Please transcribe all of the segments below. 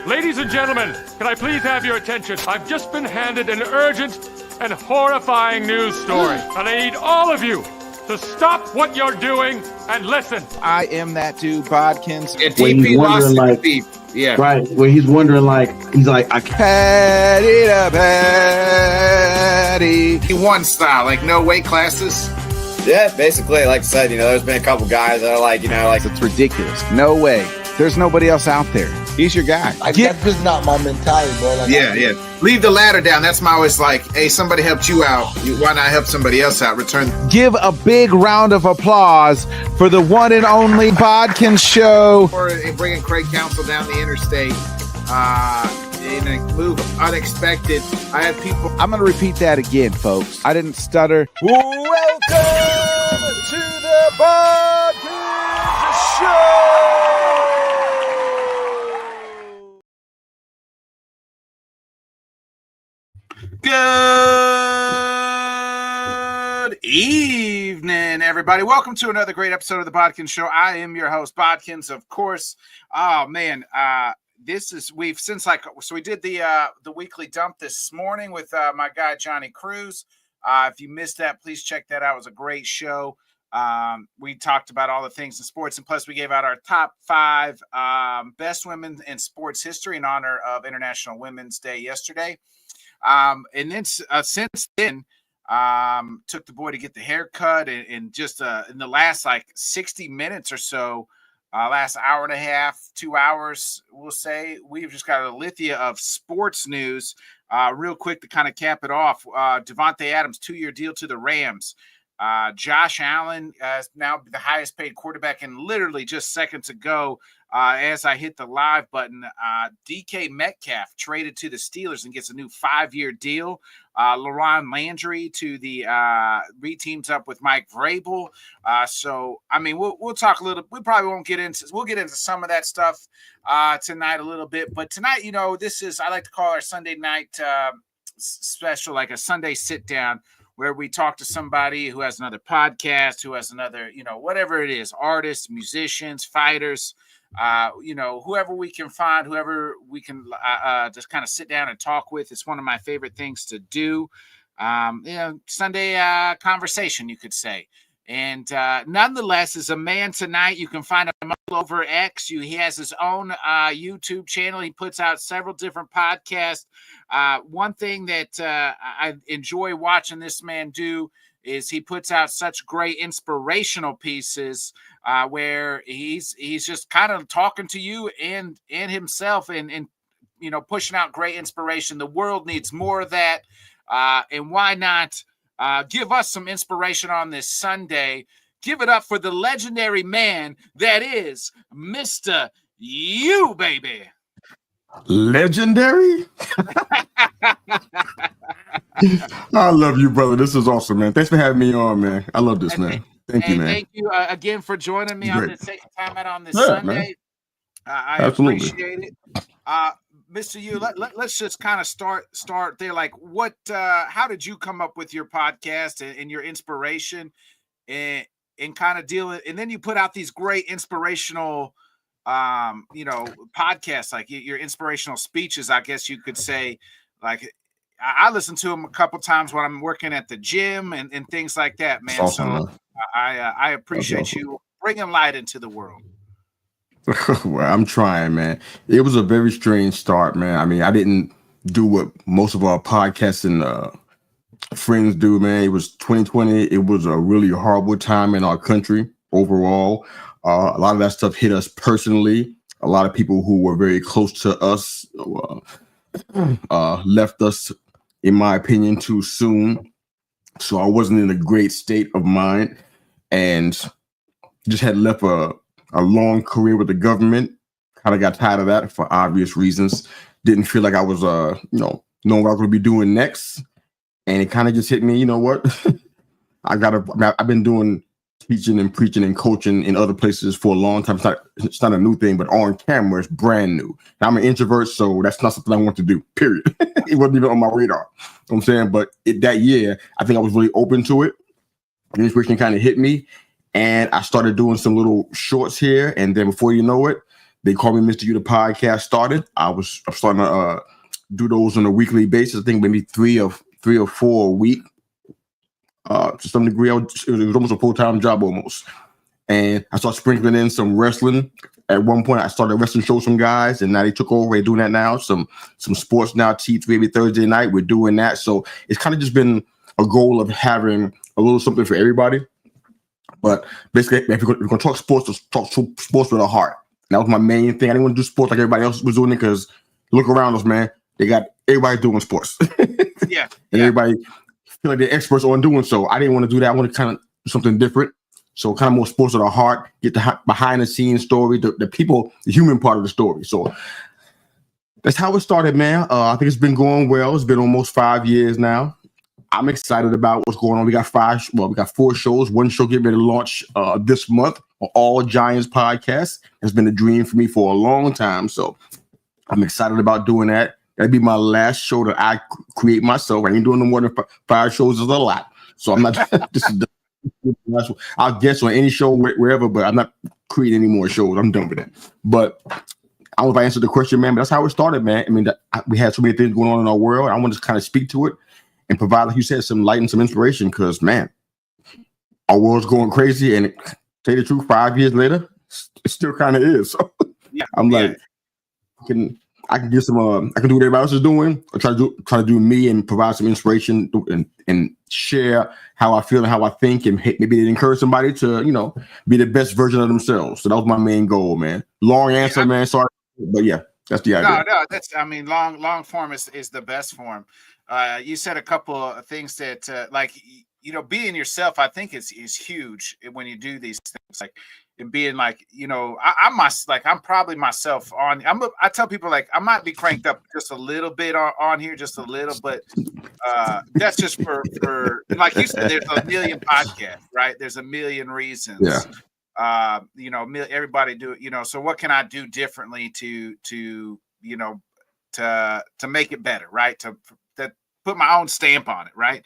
Ladies and gentlemen, can I please have your attention? I've just been handed an urgent and horrifying news story, and I need all of you to stop what you're doing and listen. I am that dude, Bodkins. Yeah, DP lost like, deep. Yeah. Right. Where he's wondering, he's like, I Patty to patty. He won style, like no weight classes. Yeah, basically, like I said, there's been a couple guys that are like, It's ridiculous. No way. There's nobody else out there. He's your guy. That's just not my mentality, bro. Like, yeah. Leave the ladder down. That's my always like, hey, somebody helped you out. Why not help somebody else out? Return. Give a big round of applause for the one and only Bodkins Show. Or bringing Craig Counsell down the interstate in a move unexpected. I had people. I'm going to repeat that again, folks. I didn't stutter. Welcome to the Bodkins Show. Good evening, everybody. Welcome to another great episode of the Bodkins Show. I am your host, Bodkins, of course. Oh man, we did the weekly dump this morning with my guy Johnny Cruz. If you missed that, please check that out. It was a great show. We talked about all the things in sports, and plus we gave out our top 5 best women in sports history in honor of International Women's Day yesterday. And then since then, took the boy to get the haircut, and just in the last 60 minutes or so, last hour and a half, 2 hours, we'll say, we've just got a litany of sports news. Real quick to kind of cap it off, Devontae Adams 2-year deal to the Rams. Josh Allen is now the highest paid quarterback, and literally just seconds ago, as I hit the live button, DK Metcalf traded to the Steelers and gets a new 5-year deal. LaRon Landry to the re-teams up with Mike Vrabel. So I mean, we'll talk a little. We probably won't get into. We'll get into some of that stuff tonight a little bit. But tonight, this is, I like to call our Sunday night special, like a Sunday sit down, where we talk to somebody who has another podcast, who has another, whatever it is, artists, musicians, fighters, whoever we can find, whoever we can just kind of sit down and talk with. It's one of my favorite things to do. Sunday conversation, you could say. And nonetheless, is a man tonight. You can find him all over X. He has his own YouTube channel. He puts out several different podcasts. One thing that I enjoy watching this man do is he puts out such great inspirational pieces where he's just kind of talking to you and himself and pushing out great inspiration. The world needs more of that. And why not give us some inspiration on this Sunday? Give it up for the legendary man that is Mista Yu, baby. legendary. I love you, brother. This is awesome, man. Thanks for having me on, man. I love this, man. Thank you, man. Thank you again for joining me on this second time out on this Sunday. I appreciate it. MrYU, let's just kind of start there. Like, how did you come up with your podcast and your inspiration and kind of deal it? And then you put out these great inspirational, podcasts, like your inspirational speeches, I guess you could say. Like, I listen to them a couple times when I'm working at the gym and things like that, man. Awesome, so man. I appreciate you bringing light into the world. Well, I'm trying, man. It was a very strange start, man. I mean, I didn't do what most of our podcasting friends do, man. It was 2020. It was a really horrible time in our country overall. A lot of that stuff hit us personally. A lot of people who were very close to us left us, in my opinion, too soon. So I wasn't in a great state of mind and just had left a long career with the government. Kind of got tired of that for obvious reasons. Didn't feel like I was, knowing what I was going to be doing next. And it kind of just hit me, you know what? I've been doing teaching and preaching and coaching in other places for a long time. It's not a new thing, but on camera, it's brand new. Now, I'm an introvert, so that's not something I want to do, period. It wasn't even on my radar. You know what I'm saying? But that year, I think I was really open to it. The inspiration kind of hit me. And I started doing some little shorts here. And then before you know it, They call me Mr. Yu. The podcast started. I'm starting to do those on a weekly basis. I think maybe three or four a week. To some degree, it was almost a full-time job almost. And I started sprinkling in some wrestling. At one point, I started wrestling shows some guys, and now they took over. We're doing that now. Some sports now. T3 every Thursday night. We're doing that. So it's kind of just been a goal of having a little something for everybody. But basically, if we're going to talk sports, let's talk sports with a heart. That was my main thing. I didn't want to do sports like everybody else was doing it because look around us, man. They got everybody doing sports. Yeah. And everybody feel like they're experts on doing so. I didn't want to do that. I want to kind of do something different. So kind of more sports with a heart, get the behind the scenes story, the people, the human part of the story. So that's how it started, man. I think it's been going well. It's been almost 5 years now. I'm excited about what's going on. We got 4 shows. One show getting ready to launch this month on All Giants podcast. It's been a dream for me for a long time. So I'm excited about doing that. That'll be my last show that I create myself. I ain't doing no more than 5 shows. Is a lot. So I'm not, this is I'll guest on any show wherever, but I'm not creating any more shows. I'm done with it. But I don't know if I answered the question, man, but that's how it started, man. I mean, we had so many things going on in our world. I want to kind of speak to it and provide, like you said, some light and some inspiration because, man, our world's going crazy. And to tell you the truth, 5 years later, it still kind of is. So I'm like, I can get some. I can do what everybody else is doing. I try to do me and provide some inspiration and share how I feel and how I think, and maybe encourage somebody to be the best version of themselves. So that was my main goal, man. Long answer, man. Sorry, but yeah, that's the idea. No, that's. I mean, long form is the best form. You said a couple of things that being yourself. I think is huge when you do these things. Like. And being like, I'm probably myself on. I tell people like I might be cranked up just a little bit on here, just a little, but that's just for like you said. There's a million podcasts, right? There's a million reasons. Yeah. Everybody do it. So what can I do differently to make it better, right? To put my own stamp on it, right?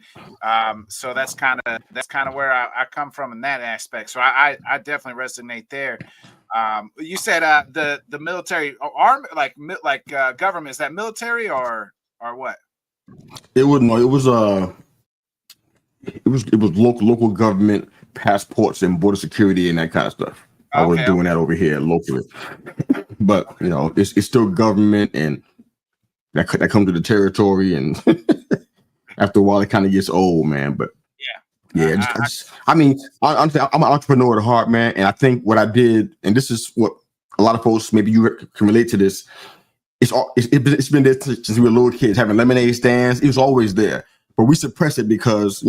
So that's kind of where I come from in that aspect. So I definitely resonate there. You said the military army, like government, is that military or what? It was local government passports and border security and that kind of stuff. I was doing that over here locally, but it's still government and. That comes to the territory, and after a while, it kind of gets old, man. But I'm an entrepreneur at heart, man. And I think what I did, and this is what a lot of folks, maybe you can relate to this. It's been there since we were little kids, having lemonade stands. It was always there, but we suppress it because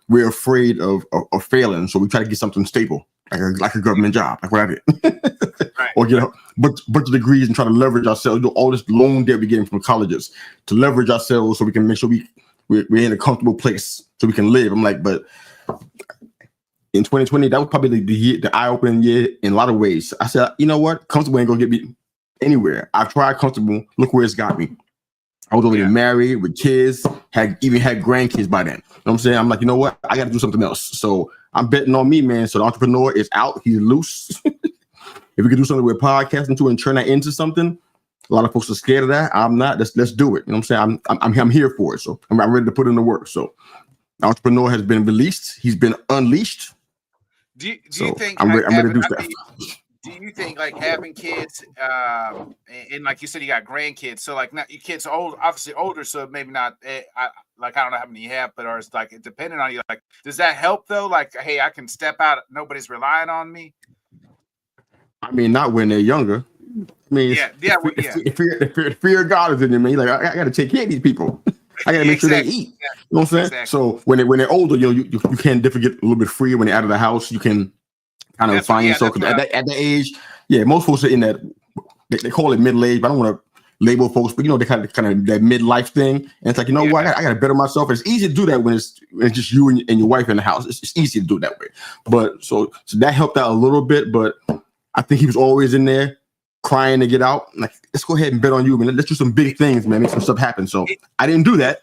we're afraid of failing. So we try to get something stable, like a government job, like what I did. Right. Or get a bunch of degrees and try to leverage ourselves, do all this loan debt we're getting from colleges to leverage ourselves so we can make sure we're in a comfortable place so we can live. I'm like, but in 2020, that was probably the eye-opening year in a lot of ways. I said, you know what? Comfortable ain't gonna get me anywhere. I've tried comfortable. Look where it's got me. I was already married with kids, even had grandkids by then. You know what I'm saying? I'm like, you know what? I got to do something else. So I'm betting on me, man. So the entrepreneur is out. He's loose. If we could do something with podcasting too and turn that into something, a lot of folks are scared of that. I'm not. Let's do it. You know what I'm saying? I'm here for it. So I'm ready to put in the work. So the entrepreneur has been released. He's been unleashed. Do you think I'm ready to do stuff? Do you think like having kids, and like you said, you got grandkids, so like not your kids are old, obviously older, so maybe not. I don't know how many you have, but or it's like depending on you. Like, does that help though? Like, hey, I can step out. Nobody's relying on me. I mean, not when they're younger. I mean, if fear of God is in you, man. Like, I got to take care of these people. I got to make sure they eat. You know what I'm saying? Exactly. So when they're older, you can definitely get a little bit freer when they're out of the house. You can kind of find yourself at that age. Yeah, most folks are in that. They call it middle age, but I don't want to label folks. But they kind of that midlife thing. And it's like, what? I got to better myself. It's easy to do that when it's just you and your wife in the house. It's easy to do it that way. But so that helped out a little bit. But I think he was always in there crying to get out. Like, let's go ahead and bet on you, man. Let's do some big things, man. Make some stuff happen. So I didn't do that.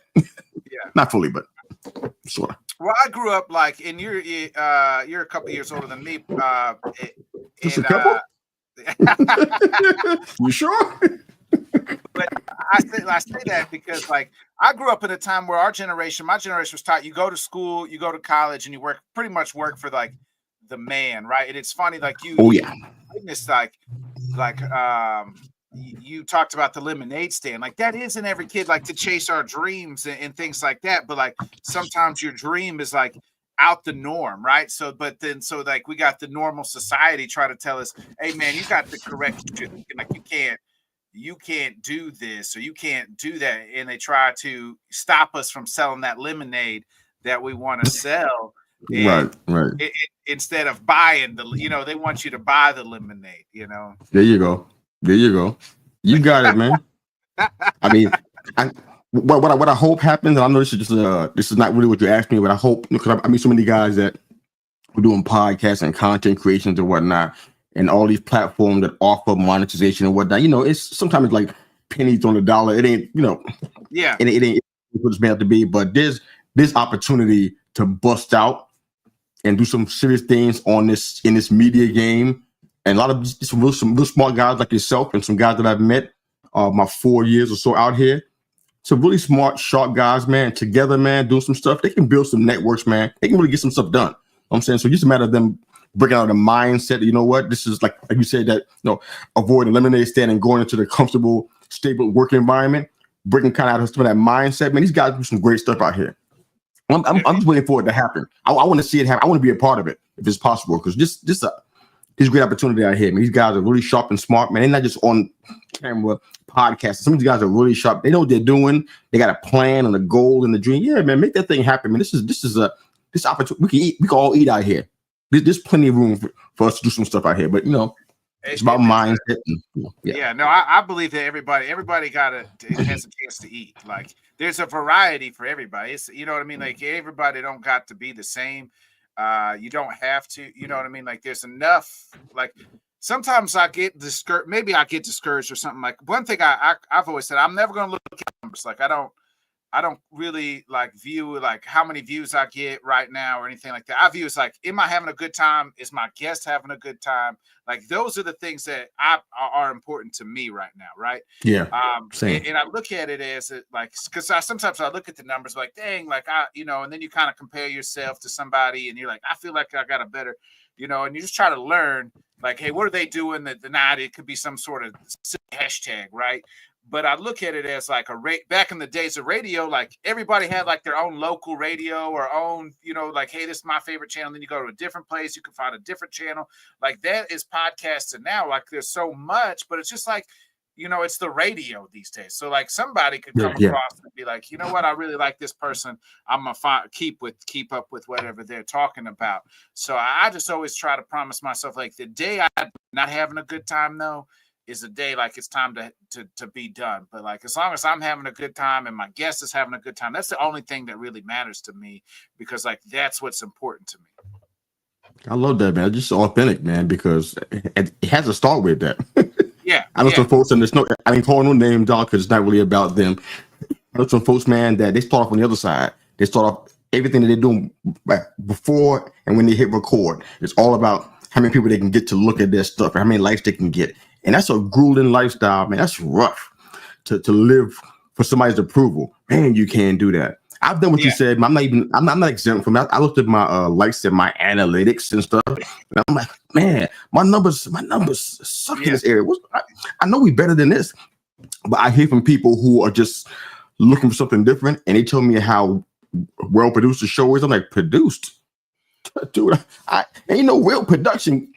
Not fully, but sort of. Well, I grew up like, and you're a couple years older than me. Just a couple? You sure? But I say that because, like, I grew up in a time where my generation was taught you go to school, you go to college, and you pretty much work for like the man, right? And it's funny, like you witnessed, you talked about the lemonade stand. Like, that isn't every kid, like, to chase our dreams and things like that. But like sometimes your dream is like out the norm, right? So like we got the normal society try to tell us, hey man, you got the correct, like you can't do this or you can't do that, and they try to stop us from selling that lemonade that we want to sell. Right. Instead of buying they want you to buy the lemonade. There you go. You got it, man. I mean, what I hope happens, and I know this is not really what you asked me, but I hope, because I meet so many guys that are doing podcasts and content creations and whatnot, and all these platforms that offer monetization and whatnot. It's sometimes like pennies on the dollar. It ain't, it ain't what it's meant to be. But there's opportunity to bust out and do some serious things in this media game. And a lot of some real smart guys like yourself and some guys that I've met my 4 years or so out here. Some really smart, sharp guys, man, together, man, doing some stuff. They can build some networks, man. They can really get some stuff done. I'm saying, so it's just a matter of them breaking out of the mindset that, you know what, this is like you said, that, avoid the lemonade stand and going into the comfortable, stable work environment, breaking kind of out of some of that mindset. Man, these guys do some great stuff out here. I'm just waiting for it to happen. I want to see it happen. I want to be a part of it if it's possible, because this great opportunity out here, man. These guys are really sharp and smart, man. They're not just on camera podcasting. Some of these guys are really sharp. They know what they're doing. They got a plan and a goal and a dream. Yeah, man, make that thing happen, man. This opportunity. We can all eat out here. There's plenty of room for us to do some stuff out here, but it's about mindset. I believe that everybody has a chance to eat. Like, there's a variety for everybody. It's, you know what I mean? Like, everybody don't got to be the same. You don't have to, you know what I mean? Like, there's enough. Like, sometimes I get discouraged. Maybe I get discouraged or something. Like, one thing I've always said, I'm never going to look at numbers. Like, I don't really like view like how many views I get right now or anything like that. I view it's like, am I having a good time? Is my guest having a good time? Like, those are the things that are important to me right now, right? Yeah. Same. And I look at it as like, because sometimes I look at the numbers like, dang, like and then you kind of compare yourself to somebody, and you're like, I feel like I got a better, and you just try to learn, like, hey, what are they doing that the night? It could be some sort of hashtag, right? But I look at it as like back in the days of radio, like everybody had like their own local radio or own, like, hey, this is my favorite channel. Then you go to a different place, you can find a different channel. Like, that is podcasting now. Like, there's so much, but it's just like, it's the radio these days. So like somebody could come across and be like, you know what, I really like this person. I'm gonna keep up with whatever they're talking about. So I just always try to promise myself, like, the day I'm not having a good time though, is a day like it's time to be done. But like, as long as I'm having a good time and my guest is having a good time, that's the only thing that really matters to me, because like, that's what's important to me. I love that, man. It's just authentic, man, because it has to start with that. Yeah. I know some folks, and I ain't calling no name, dog, because it's not really about them. I know some folks, man, that they start off on the other side. They start off everything that they're doing before and when they hit record. It's all about how many people they can get to look at their stuff and how many likes they can get. And that's a grueling lifestyle, man. That's rough to live for somebody's approval. Man, you can't do that. I've done what you said. I'm not exempt from that. I looked at my likes and my analytics and stuff, and I'm like, man, my numbers suck in this area. I know we better than this, but I hear from people who are just looking for something different, and they tell me how well produced the show is. I'm like, produced, dude? Ain't no real production.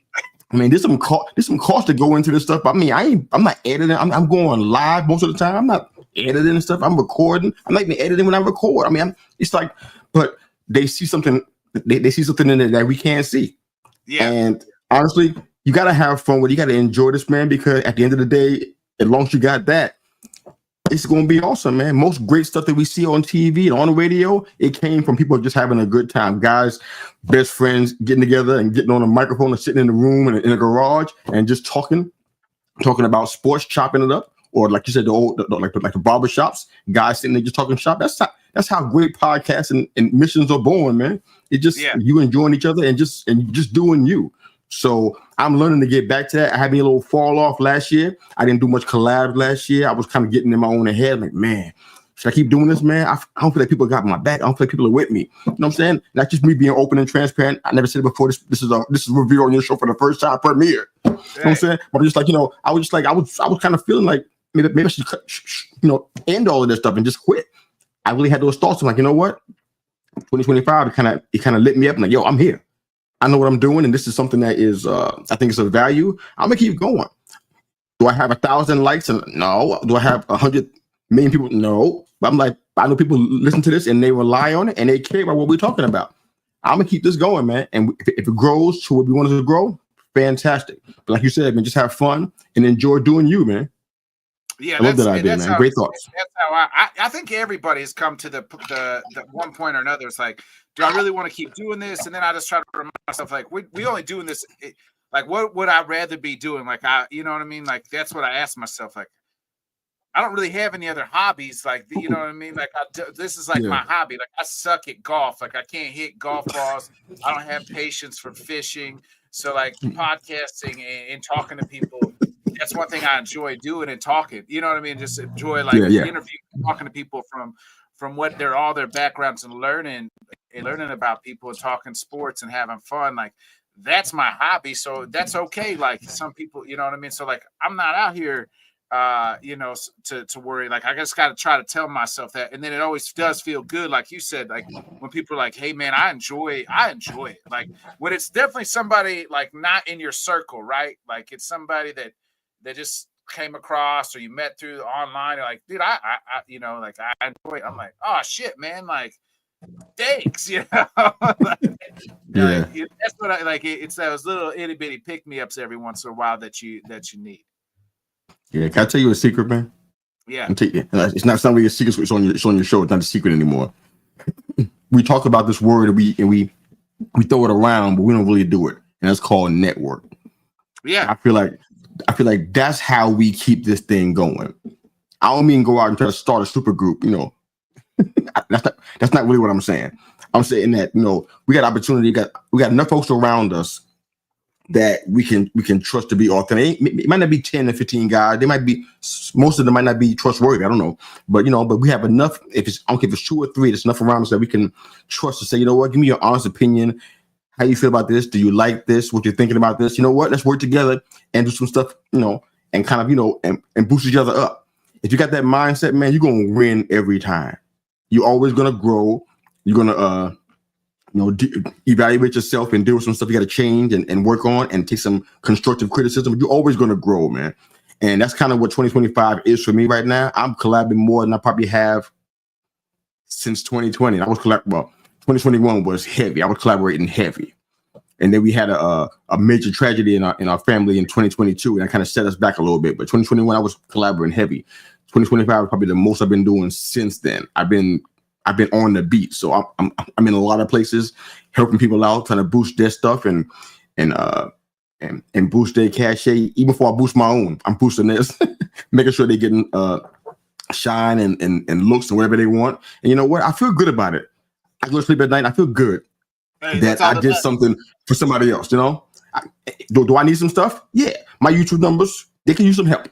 I mean, there's some cost to go into this stuff. I mean, I'm not editing. I'm going live most of the time. I'm not editing and stuff. I'm recording. I'm not even editing when I record. I mean, it's like, but they see something. They see something in it that we can't see. Yeah. And honestly, you got to have fun with it. You got to enjoy this, man, because at the end of the day, as long as you got that, it's going to be awesome, man. Most great stuff that we see on TV and on the radio, it came from people just having a good time. Guys, best friends getting together and getting on a microphone and sitting in the room and in a garage and just talking about sports, chopping it up. Or like you said, like the barber shops, guys sitting there just talking shop. That's how great podcasts and missions are born, man. It just you enjoying each other and just doing you. So I'm learning to get back to that. I had me a little fall off last year. I didn't do much collab last year. I was kind of getting in my own head, like, man, should I keep doing this, man? I don't feel like people got my back. I don't feel like people are with me. You know what I'm saying? Not just me being open and transparent. I never said it before. This is a review on your show for the first time premiere. You know what I'm saying? But I'm just like, I was kind of feeling like maybe I should, end all of this stuff and just quit. I really had those thoughts. I'm like, you know what? 2025, it kind of lit me up. I'm like, yo, I'm here. I know what I'm doing, and this is something that is, I think it's of value. I'm gonna keep going. Do I have 1,000 likes? No. Do I have 100 million people? No. But I'm like, I know people listen to this and they rely on it and they care about what we're talking about. I'm gonna keep this going, man. And if it grows to what we want it to grow, fantastic. But like you said, man, just have fun and enjoy doing you, man. Yeah, I love that idea, man. Great thoughts. That's how I think everybody has come to the one point or another. It's like, do I really want to keep doing this? And then I just try to remind myself, like, we only doing this. Like, what would I rather be doing? Like, you know what I mean? Like, that's what I ask myself. Like, I don't really have any other hobbies. Like, you know what I mean? Like, this is like my hobby. Like, I suck at golf. Like, I can't hit golf balls. I don't have patience for fishing. So, like, podcasting and talking to people, that's one thing I enjoy doing and talking. You know what I mean? Just enjoy interviewing, talking to people from what all their backgrounds and learning about people and talking sports and having fun. Like, that's my hobby. So that's okay. Like, some people, you know what I mean? So, like, I'm not out here to worry. Like, I just got to try to tell myself that. And then it always does feel good. Like you said, like when people are like, hey man, I enjoy it. Like when it's definitely somebody like not in your circle, right? Like it's somebody that just came across or you met through online. Or like, dude, I enjoy it. I'm like, oh shit, man. Like, thanks. That's what I like. It's those little itty bitty pick me ups every once in a while that you need. Yeah, can I tell you a secret, man? Yeah. It's not something a secret. It's on your show. It's not a secret anymore. We talk about this word and we throw it around, but we don't really do it. And that's called network. Yeah. I feel like that's how we keep this thing going. I don't mean go out and try to start a super group, That's not really what I'm saying. I'm saying that, we got opportunity, we got enough folks around us that we can trust to be authentic. It might not be 10 or 15 guys. Most of them might not be trustworthy. I don't know. But we have enough, I don't care if it's 2 or 3, there's enough around us that we can trust to say, you know what, give me your honest opinion. How you feel about this? Do you like this? What you're thinking about this? You know what? Let's work together and do some stuff, and kind of, and boost each other up. If you got that mindset, man, you're going to win every time. You're always going to grow. You're going to, evaluate yourself and deal with some stuff you got to change and work on and take some constructive criticism. You're always going to grow, man. And that's kind of what 2025 is for me right now. I'm collabing more than I probably have since 2020. 2021 was heavy. I was collaborating heavy. And then we had a major tragedy in our family in 2022, and that kind of set us back a little bit. But 2021, I was collaborating heavy. 2025 is probably the most I've been doing since then. I've been on the beat, so I'm in a lot of places helping people out, trying to boost their stuff and boost their cachet. Even before I boost my own, I'm boosting this, making sure they're getting shine and looks and whatever they want. And you know what? I feel good about it. I go to sleep at night. I feel good that I did something for somebody else. Do I need some stuff? Yeah, my YouTube numbers, they can use some help,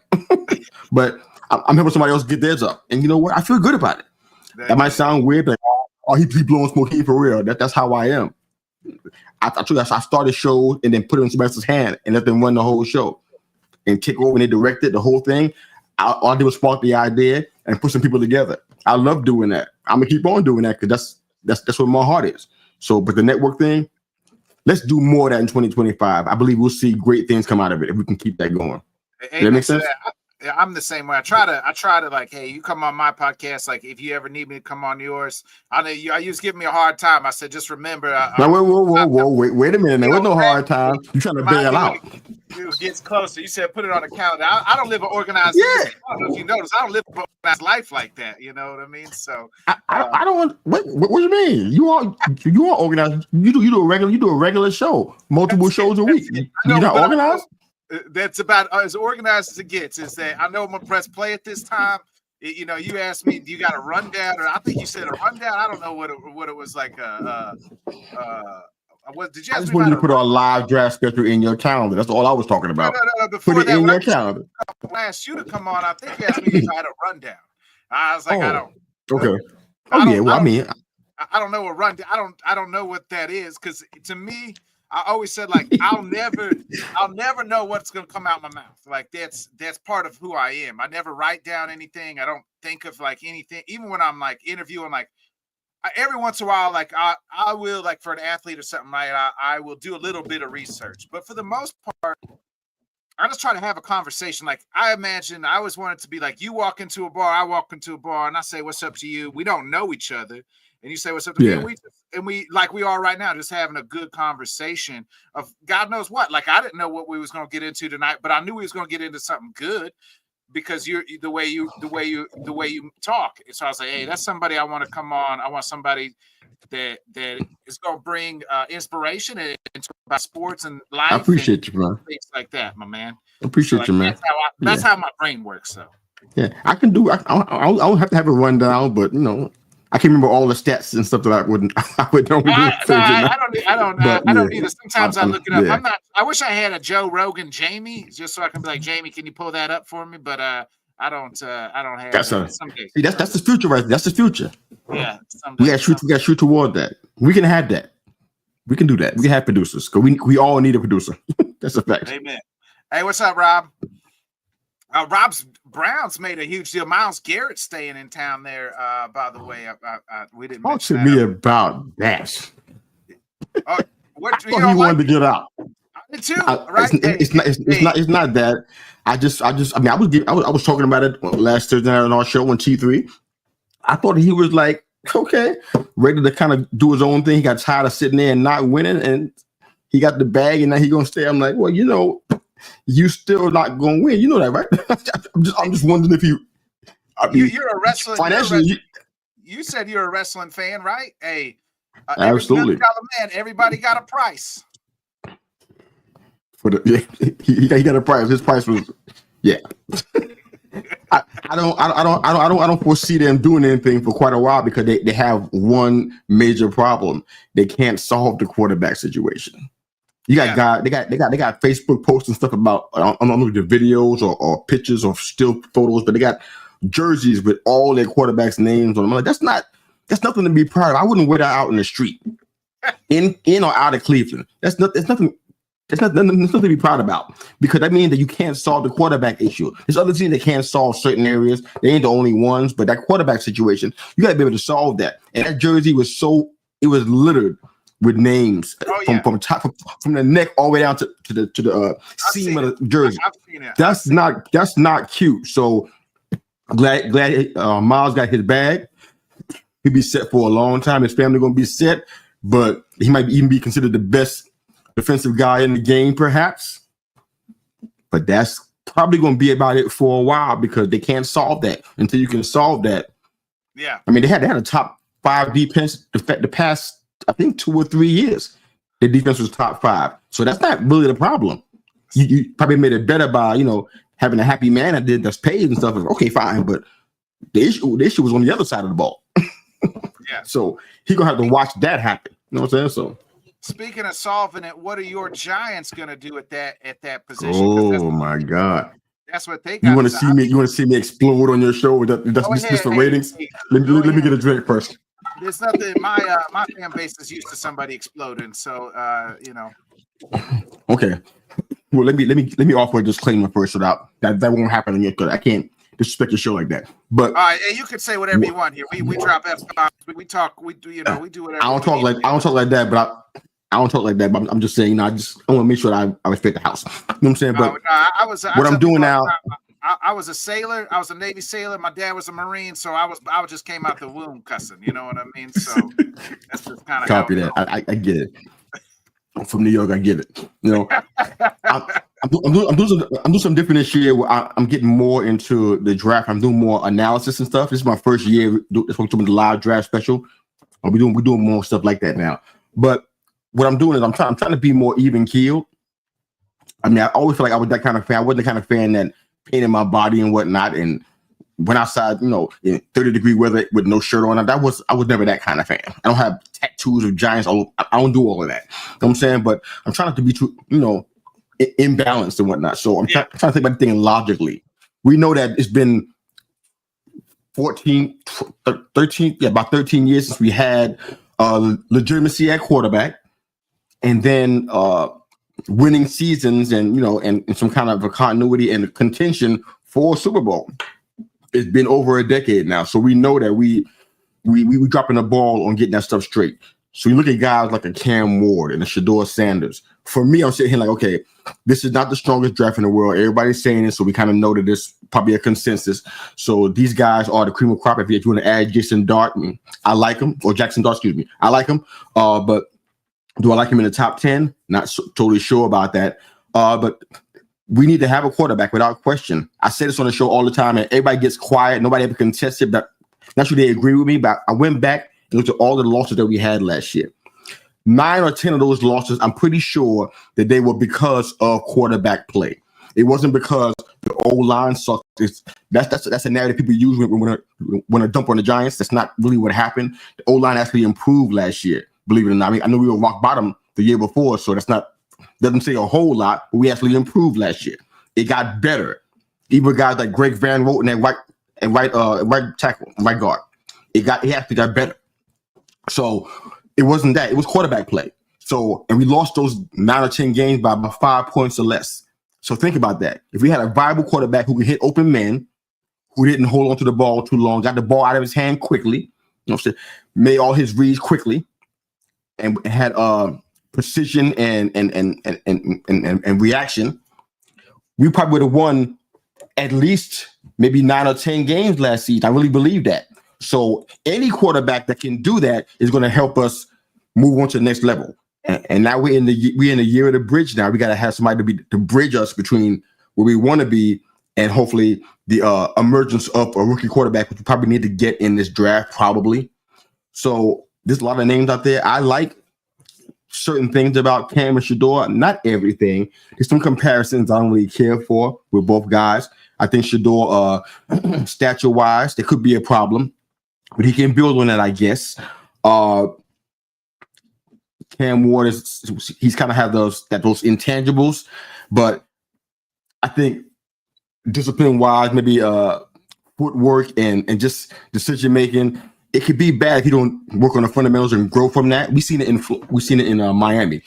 but I'm helping somebody else get theirs up. And you know what? I feel good about it. That might sound weird, but he blowing smoke, he for real. That's how I am. I started show and then put it in somebody else's hand and let them run the whole show and take over and they directed the whole thing. All I did was spark the idea and put some people together. I love doing that. I'm gonna keep on doing that because that's where my heart is. So, but the network thing, let's do more of that in 2025. I believe we'll see great things come out of it if we can keep that going. Does that make sense? I'm the same way. I try to like, hey, you come on my podcast. Like, if you ever need me to come on yours, I know you used to give me a hard time. I said, just remember. Wait a minute. There was no hard time. You trying to bail out? It gets closer. You said put it on the calendar. I don't live an organized. Yeah. I don't know if you notice. I don't live an organized life like that. You know what I mean? So I don't. What do you mean? You are organized. You do a regular show, multiple shows a week. You're not organized. That's about as organized as it gets. Is that I know I'm gonna press play at this time. You asked me, do you got a rundown? Or I think you said a rundown. I don't know what it was like. Did you I ask just me wanted about to put a live draft schedule in your calendar. That's all I was talking about. No. Put Before it that, in when your calendar. I asked you to come on, I think you asked me if I had a rundown. I was like, I don't. Okay. I don't, Well, I don't know what rundown. I don't know what that is because to me, I always said like I'll never know what's gonna come out my mouth. Like that's part of who I am. I never write down anything. I don't think of like anything. Even when I'm like interviewing, like every once in a while, like I will like for an athlete or something, right? I will do a little bit of research, but for the most part, I just try to have a conversation. Like I imagine I always want it to be like you walk into a bar, I walk into a bar, and I say, "What's up to you?" We don't know each other, and you say, "What's up to me?" And we like we are right now, just having a good conversation of God knows what. Like I didn't know what we was going to get into tonight, but I knew we was going to get into something good because you're the way you talk. And so I was like, "Hey, that's somebody I want to come on. I want somebody that is going to bring inspiration and talk about sports and life." I appreciate you, man. Things like that, my man. I appreciate you, man. That's how my brain works. So yeah, I can do. I don't have to have a rundown, but I can remember all the stats and stuff that I would know. I don't either. Sometimes I look it up. Yeah. I wish I had a Joe Rogan Jamie just so I can be like, Jamie, can you pull that up for me? But I don't have. That's that's the future, right? That's the future. Yeah, we got to shoot toward that. We can have that. We can do that. We can have producers because we all need a producer. That's a fact. Amen. Hey, what's up, Rob? Rob's Browns made a huge deal. Myles Garrett staying in town there. By the way, we didn't talk to me about that. What he wanted to get out. I did too. Right? It's not that. I was talking about it last Thursday night on our show on T3. I thought he was like, okay, ready to kind of do his own thing. He got tired of sitting there and not winning, and he got the bag, and now he's gonna stay. I'm like, well, you still not gonna win. You know that, right? I'm just wondering if you're a wrestling financially. You said you're a wrestling fan, right? Hey, absolutely. Man, everybody got a price. He got a price. His price was, yeah. I don't foresee them doing anything for quite a while because they have one major problem. They can't solve the quarterback situation. You got guys, they got Facebook posts and stuff about I don't know the videos or pictures or still photos, but they got jerseys with all their quarterbacks' names on them. I'm like, that's nothing to be proud of. I wouldn't wear that out in the street, in or out of Cleveland. That's nothing to be proud about because that means that you can't solve the quarterback issue. There's other teams that can't solve certain areas. They ain't the only ones, but that quarterback situation, you got to be able to solve that. And that jersey was it was littered with names from the neck all the way down to the seam of the jersey. That's not cute. So glad Myles got his bag. He'll be set for a long time. His family gonna be set, but he might even be considered the best defensive guy in the game, perhaps. But that's probably gonna be about it for a while because they can't solve that until you can solve that. Yeah, I mean they had a top 5 defense the past. I think 2 or 3 years, the defense was top 5. So that's not really the problem. You probably made it better by, having a happy man that's paid and stuff. Okay, fine. But the issue was on the other side of the ball. Yeah. So he's going to have to watch that happen. You know what I'm saying? So speaking of solving it, what are your Giants going to do at that position? Oh, my God. That's what they got. You want to see me explode on your show with the ratings? Let me get a drink first. There's nothing. My fan base is used to somebody exploding, so Okay. Well, let me offer a disclaimer first, so that won't happen on your because I can't disrespect your show like that. But all right, you can say whatever you want here. We drop F-bombs. We talk. We do. We do whatever. I don't talk like that, but I don't talk like that. But I'm just saying. I want to make sure that I respect the house. You know what I'm saying? But what I'm doing now. I was a sailor. I was a Navy sailor. My dad was a Marine, so I just came out the womb cussing. You know what I mean? So that's just kind of copy that. I get it. I'm from New York. I get it. I'm doing some different this year. Where I'm getting more into the draft. I'm doing more analysis and stuff. This is my first year. That's what we're doing the live draft special. We're doing more stuff like that now. But what I'm doing is I'm trying to be more even keeled. I mean, I always feel like I was that kind of fan. I wasn't the kind of fan that painted my body and whatnot and went outside, in 30-degree weather with no shirt on. I was never that kind of fan. I don't have tattoos of Giants. I don't do all of that. You know what I'm saying? But I'm trying not to be too, imbalanced and whatnot. So I'm trying to think about the thing logically. We know that it's been about 13 years since we had legitimacy at quarterback, and then winning seasons and and some kind of a continuity and contention for Super Bowl. It's been over a decade now, so we know that we dropping the ball on getting that stuff straight. So you look at guys like a Cam Ward and a Shedeur Sanders. For me, I'm sitting here like, okay, this is not the strongest draft in the world. Everybody's saying it, so we kind of know that there's probably a consensus. So these guys are the cream of crop. If you want to add Jackson Dart, I like him, or Jackson Dart, excuse me, I like him. But do I like him in the top 10? Not totally sure about that. But we need to have a quarterback without question. I say this on the show all the time, and everybody gets quiet. Nobody ever contests it, but naturally they agree with me. But I went back and looked at all the losses that we had last year. 9 or 10 of those losses, I'm pretty sure that they were because of quarterback play. It wasn't because the O-line sucked. That's a narrative people use when a dump on the Giants. That's not really what happened. The O-line actually improved last year, believe it or not. I mean, I know we were rock bottom the year before, so doesn't say a whole lot, but we actually improved last year. It got better. Even guys like Greg Van Roten and right tackle, right guard. It actually got better. So it wasn't that. It was quarterback play. So, and we lost those 9 or 10 games by about 5 points or less. So think about that. If we had a viable quarterback who could hit open men, who didn't hold on to the ball too long, got the ball out of his hand quickly, made all his reads quickly, and had precision and reaction, we probably would have won at least maybe 9 or 10 games last season. I really believe that. So any quarterback that can do that is going to help us move on to the next level. And now we're in the year of the bridge. Now we got to have somebody to bridge us between where we want to be and hopefully the emergence of a rookie quarterback, which we probably need to get in this draft probably. So there's a lot of names out there. I like certain things about Cam and Shedeur, not everything. There's some comparisons I don't really care for with both guys. I think Shedeur, stature-wise, there could be a problem, but he can build on that, I guess. Cam Ward he's kind of have those intangibles, but I think discipline-wise, maybe footwork and just decision making, it could be bad if you don't work on the fundamentals and grow from that. We've seen it in Miami.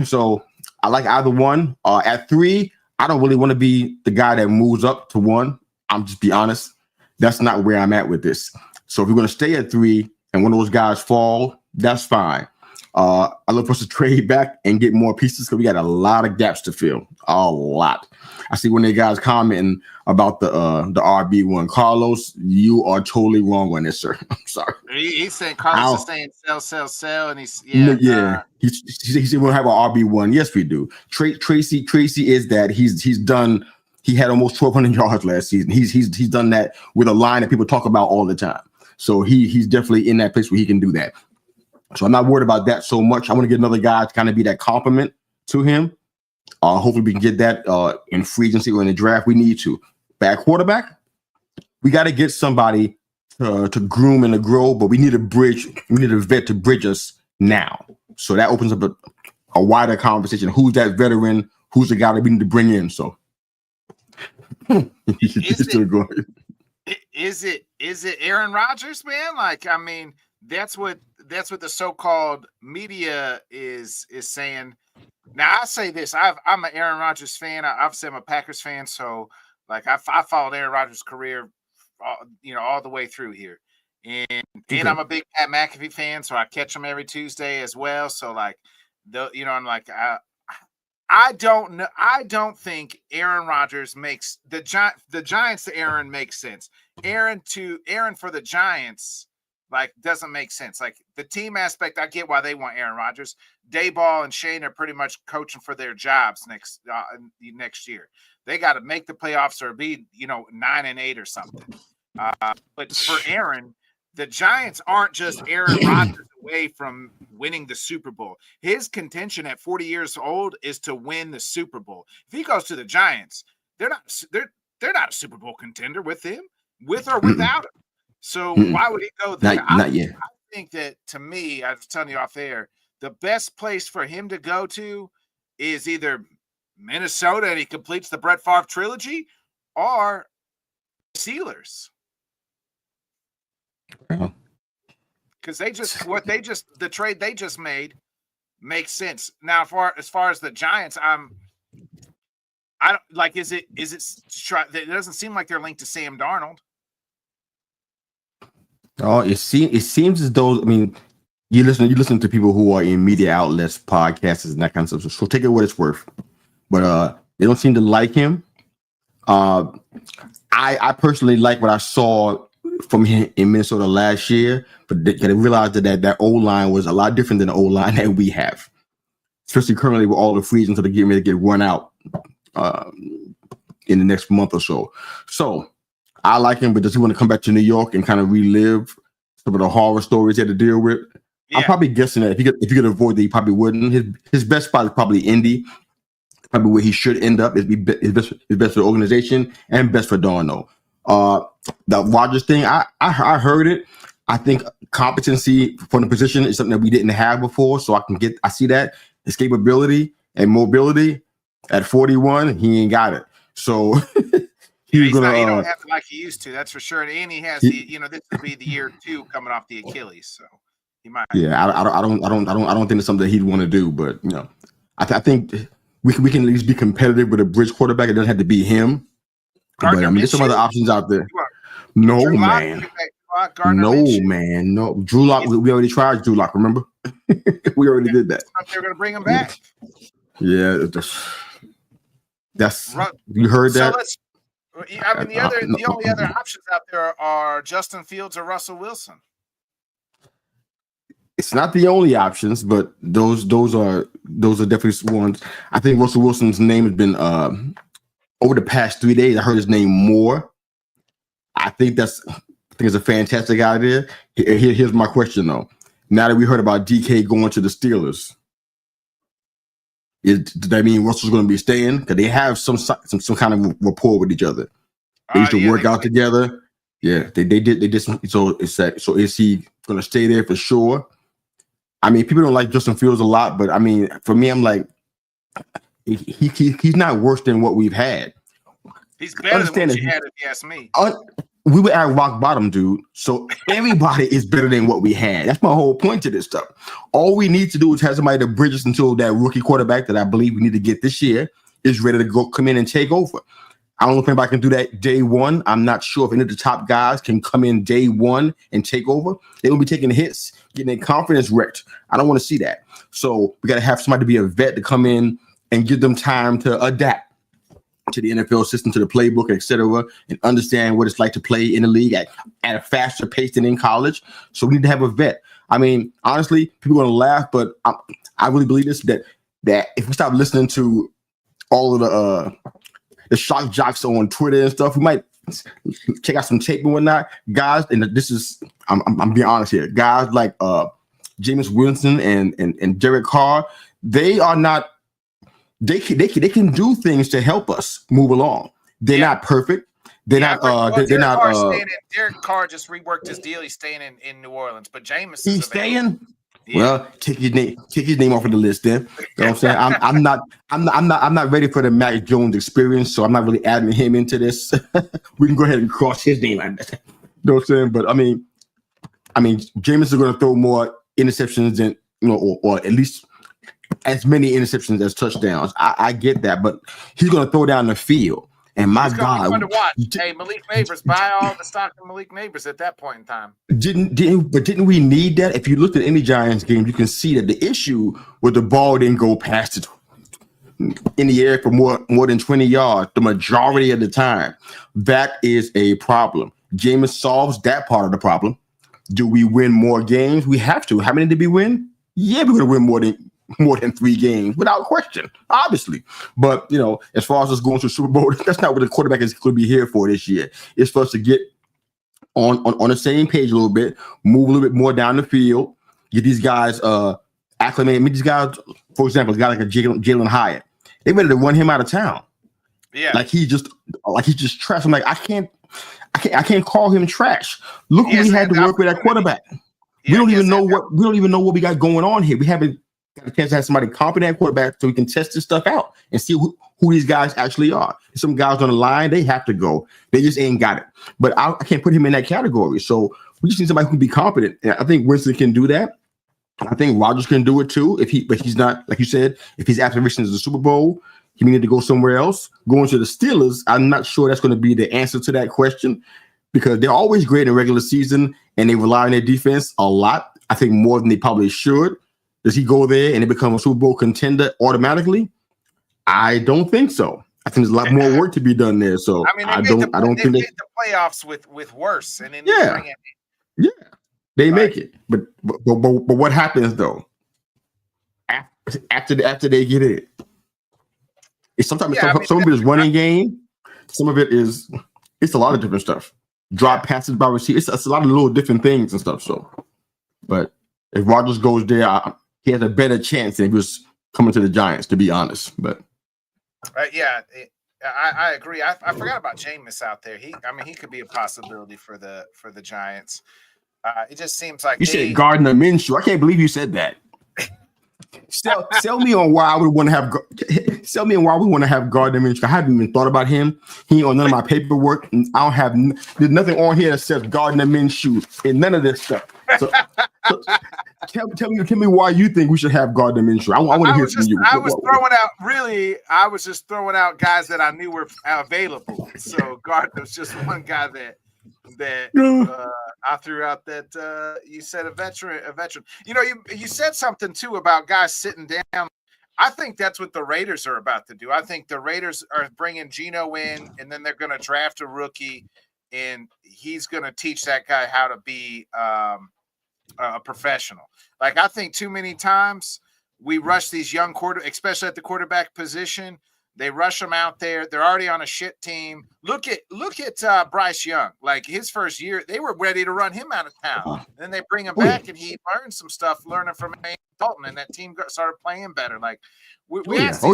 So I like either one. At 3, I don't really want to be the guy that moves up to 1. I'm just be honest. That's not where I'm at with this. So if we're going to stay at 3 and one of those guys fall, that's fine. I look for us to trade back and get more pieces because we got a lot of gaps to fill. A lot. I see one of the guys commenting about the RB1. Carlos, you are totally wrong on this, sir. I'm sorry. He's saying Carlos is saying sell, and he's He said we'll have an RB1. Yes, we do. Tracy is that he's done. He had almost 1,200 yards last season. He's done that with a line that people talk about all the time. So he's definitely in that place where he can do that. So I'm not worried about that so much. I want to get another guy to kind of be that compliment to him. Hopefully we can get that in free agency or in the draft. We need to. Back quarterback, we got to get somebody to groom and to grow, but we need a bridge. We need a vet to bridge us now. So that opens up a wider conversation. Who's that veteran? Who's the guy that we need to bring in? So is it Aaron Rodgers, man? Like, I mean, that's what the so-called media is saying. Now I say this: I'm an Aaron Rodgers fan. Obviously, I'm a Packers fan, so like I followed Aaron Rodgers' career, all the way through here, and I'm a big Pat McAfee fan, so I catch him every Tuesday as well. So like, I'm like I don't know. I don't think Aaron Rodgers makes the Giants to Aaron makes sense. Aaron for the Giants like doesn't make sense. Like the team aspect, I get why they want Aaron Rodgers. Dayball and Shane are pretty much coaching for their jobs next year. They got to make the playoffs or be 9-8 or something. But for Aaron, the Giants aren't just Aaron Rodgers away from winning the Super Bowl. His contention at 40 years old is to win the Super Bowl. If he goes to the Giants, they're not a Super Bowl contender with him. with or without him. So why would he go there? Not yet. I think that, to me, I was telling you off air, the best place for him to go to is either Minnesota and he completes the Brett Favre trilogy, or Steelers. Because the trade they just made makes sense. Now, as far as the Giants, I don't like. Is it? It doesn't seem like they're linked to Sam Darnold. Oh, it seems as though, I mean, you listen to people who are in media outlets, podcasts, and that kind of stuff. So take it what it's worth. But they don't seem to like him. I personally like what I saw from him in Minnesota last year, but I realized that O-line was a lot different than the O-line that we have, especially currently with all the free agents that are getting ready to get run out in the next month or so. So I like him, but does he want to come back to New York and kind of relive some of the horror stories he had to deal with? Yeah. I'm probably guessing that if he could avoid that, he probably wouldn't. His best spot is probably Indy, probably where he should end up. Is best for the organization and best for Darno. The Rodgers thing, I heard it. I think competency for the position is something that we didn't have before. So I see that escapability and mobility at 41. He ain't got it. So he don't have it like he used to. That's for sure. And he has this would be the year 2 coming off the Achilles. So he might. Yeah, I don't think it's something that he'd want to do. But I think we can at least be competitive with a bridge quarterback. It doesn't have to be him. But there's some other options out there. No, man. No. Drew Lock, we already tried Drew Lock, remember? We already did that. They're going to bring him back. Yeah. You heard that? The only other options out there are Justin Fields or Russell Wilson. It's not the only options, but those are definitely ones. I think Russell Wilson's name has been over the past 3 days. I heard his name more. I think it's a fantastic idea. Here's my question though. Now that we heard about DK going to the Steelers, does that mean Russell's going to be staying? Because they have some kind of rapport with each other. They used to work out together. Yeah, they did. So is he going to stay there for sure? I mean, people don't like Justin Fields a lot, but I mean, for me, I'm like, he's not worse than what we've had. He's better than what you had, if you ask me. We were at rock bottom, dude. So everybody is better than what we had. That's my whole point to this stuff. All we need to do is have somebody to bridge us until that rookie quarterback that I believe we need to get this year is ready to come in and take over. I don't know if anybody can do that day one. I'm not sure if any of the top guys can come in day one and take over. They will be taking hits, getting their confidence wrecked. I don't want to see that. So we got to have somebody to be a vet to come in and give them time to adapt to the NFL system, to the playbook, etc., and understand what it's like to play in the league at a faster pace than in college. So we need to have a vet. I mean, honestly, people are going to laugh, but I really believe this, that if we stop listening to all of the shock jocks on Twitter and stuff, we might check out some tape and whatnot. Guys, and this is, I'm being honest here, guys like Jameis Winston and Derek Carr, they are not, they can do things to help us move along. They're not perfect. They're not. Derek Carr just reworked his deal. He's staying in New Orleans, but Jameis he's staying. Yeah. Well, take his name off of the list. Then you know what I'm saying. I'm not ready for the Mac Jones experience, so I'm not really adding him into this. We can go ahead and cross his name. You know what I'm saying? But I mean, Jameis is going to throw more interceptions than or at least as many interceptions as touchdowns. I get that, but he's going to throw down the field. And my God, fun to watch. Hey, Malik Neighbors, buy all the stock of Malik Neighbors at that point in time. Didn't we need that? If you looked at any Giants game, you can see that the issue with the ball didn't go past it in the air for more than 20 yards the majority of the time. That is a problem. Jameis solves that part of the problem. Do we win more games? We have to. How many did we win? Yeah, we're going to win more than 3 games without question, obviously. But as far as us going to the Super Bowl, that's not what the quarterback is going to be here for this year. It's for us to get on the same page a little bit, move a little bit more down the field, get these guys acclimated. These guys, for example, a guy like a Jalen Hyatt, they ready to run him out of town. Yeah, like he's just trash. I'm like, I can't call him trash. Look who we had to work with at quarterback. We don't even know what we got going on here. We haven't got a chance to have somebody competent at quarterback so we can test this stuff out and see who these guys actually are. Some guys on the line, they have to go. They just ain't got it. But I can't put him in that category. So we just need somebody who can be competent. And I think Winston can do that. I think Rodgers can do it too. But he's not, like you said, if his aspiration is the Super Bowl, he may need to go somewhere else. Going to the Steelers, I'm not sure that's going to be the answer to that question because they're always great in regular season and they rely on their defense a lot. I think more than they probably should. Does he go there and they become a Super Bowl contender automatically? I don't think so. I think there's a lot more work to be done there. So I don't think they made the playoffs with worse. And then they make it. But what happens though after they get it? It's sometimes some of it is running game. Some of it is it's a lot of different stuff. Drop passes by receiver. It's a lot of little different things and stuff. So, but if Rodgers goes there, he has a better chance than if he was coming to the Giants, to be honest. But I agree. I forgot about Jameis out there. He could be a possibility for the Giants. It just seems like you said Gardner Minshew. I can't believe you said that. Sell me on why we want to have. Sell me on why we want to have Gardner Minshew. I haven't even thought about him. He ain't on none of my paperwork. I don't have. There's nothing on here that says Gardner Minshew in none of this stuff. So tell me why you think we should have Gardner Minshew. I want to hear from you. I was just throwing out guys that I knew were available. So Gardner's just one guy that I threw out that you said a veteran. You know, you said something too about guys sitting down. I think that's what the Raiders are about to do. I think the Raiders are bringing Geno in, and then they're going to draft a rookie, and he's going to teach that guy how to be a professional. Like I think too many times we rush these young especially at the quarterback position. They rush them out there. They're already on a shit team. Look at Bryce Young. Like his first year, they were ready to run him out of town. And then they bring him back, and he learned some stuff, learning from Dalton, and that team started playing better. Like we asked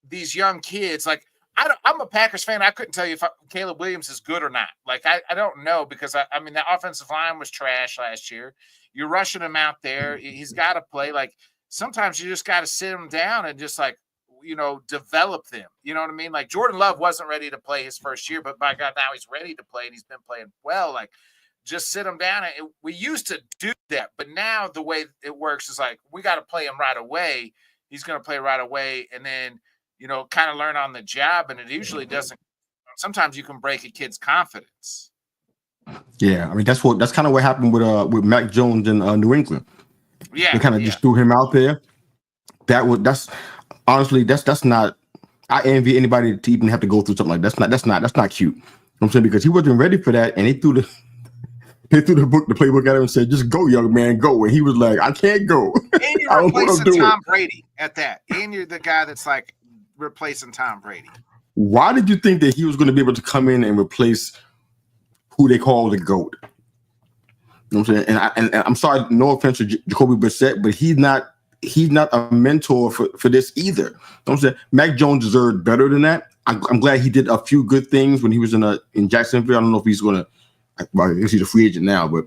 these young kids. Like I'm a Packers fan. I couldn't tell you if Caleb Williams is good or not. Like I don't know because I mean the offensive line was trash last year. You're rushing him out there. He's got to play. Like sometimes you just got to sit him down and just like, you know, develop them. You know what I mean? Like Jordan Love wasn't ready to play his first year, but by God, now he's ready to play and he's been playing well. Like just sit him down. And we used to do that, but now the way it works is like, we got to play him right away. He's going to play right away. And then, you know, kind of learn on the job. And it usually doesn't. Sometimes you can break a kid's confidence. Yeah. I mean, that's kind of what happened with Mac Jones in New England. Yeah. They kind of just threw him out there. Honestly, that's not. I envy anybody to even have to go through something like that. That's not cute. You know what I'm saying, because he wasn't ready for that, and they threw the playbook at him and said, "Just go, young man, go." And he was like, "I can't go." And you're replacing Tom Brady at that, and you're the guy that's like replacing Tom Brady. Why did you think that he was going to be able to come in and replace who they call the GOAT? You know what I'm saying? And I'm sorry, no offense to Jacoby Brissett, but he's not a mentor for this either. You know what I'm saying? Mac Jones deserved better than that. I'm glad he did a few good things when he was in Jacksonville. I don't know if he's going to, well, I guess he's a free agent now, but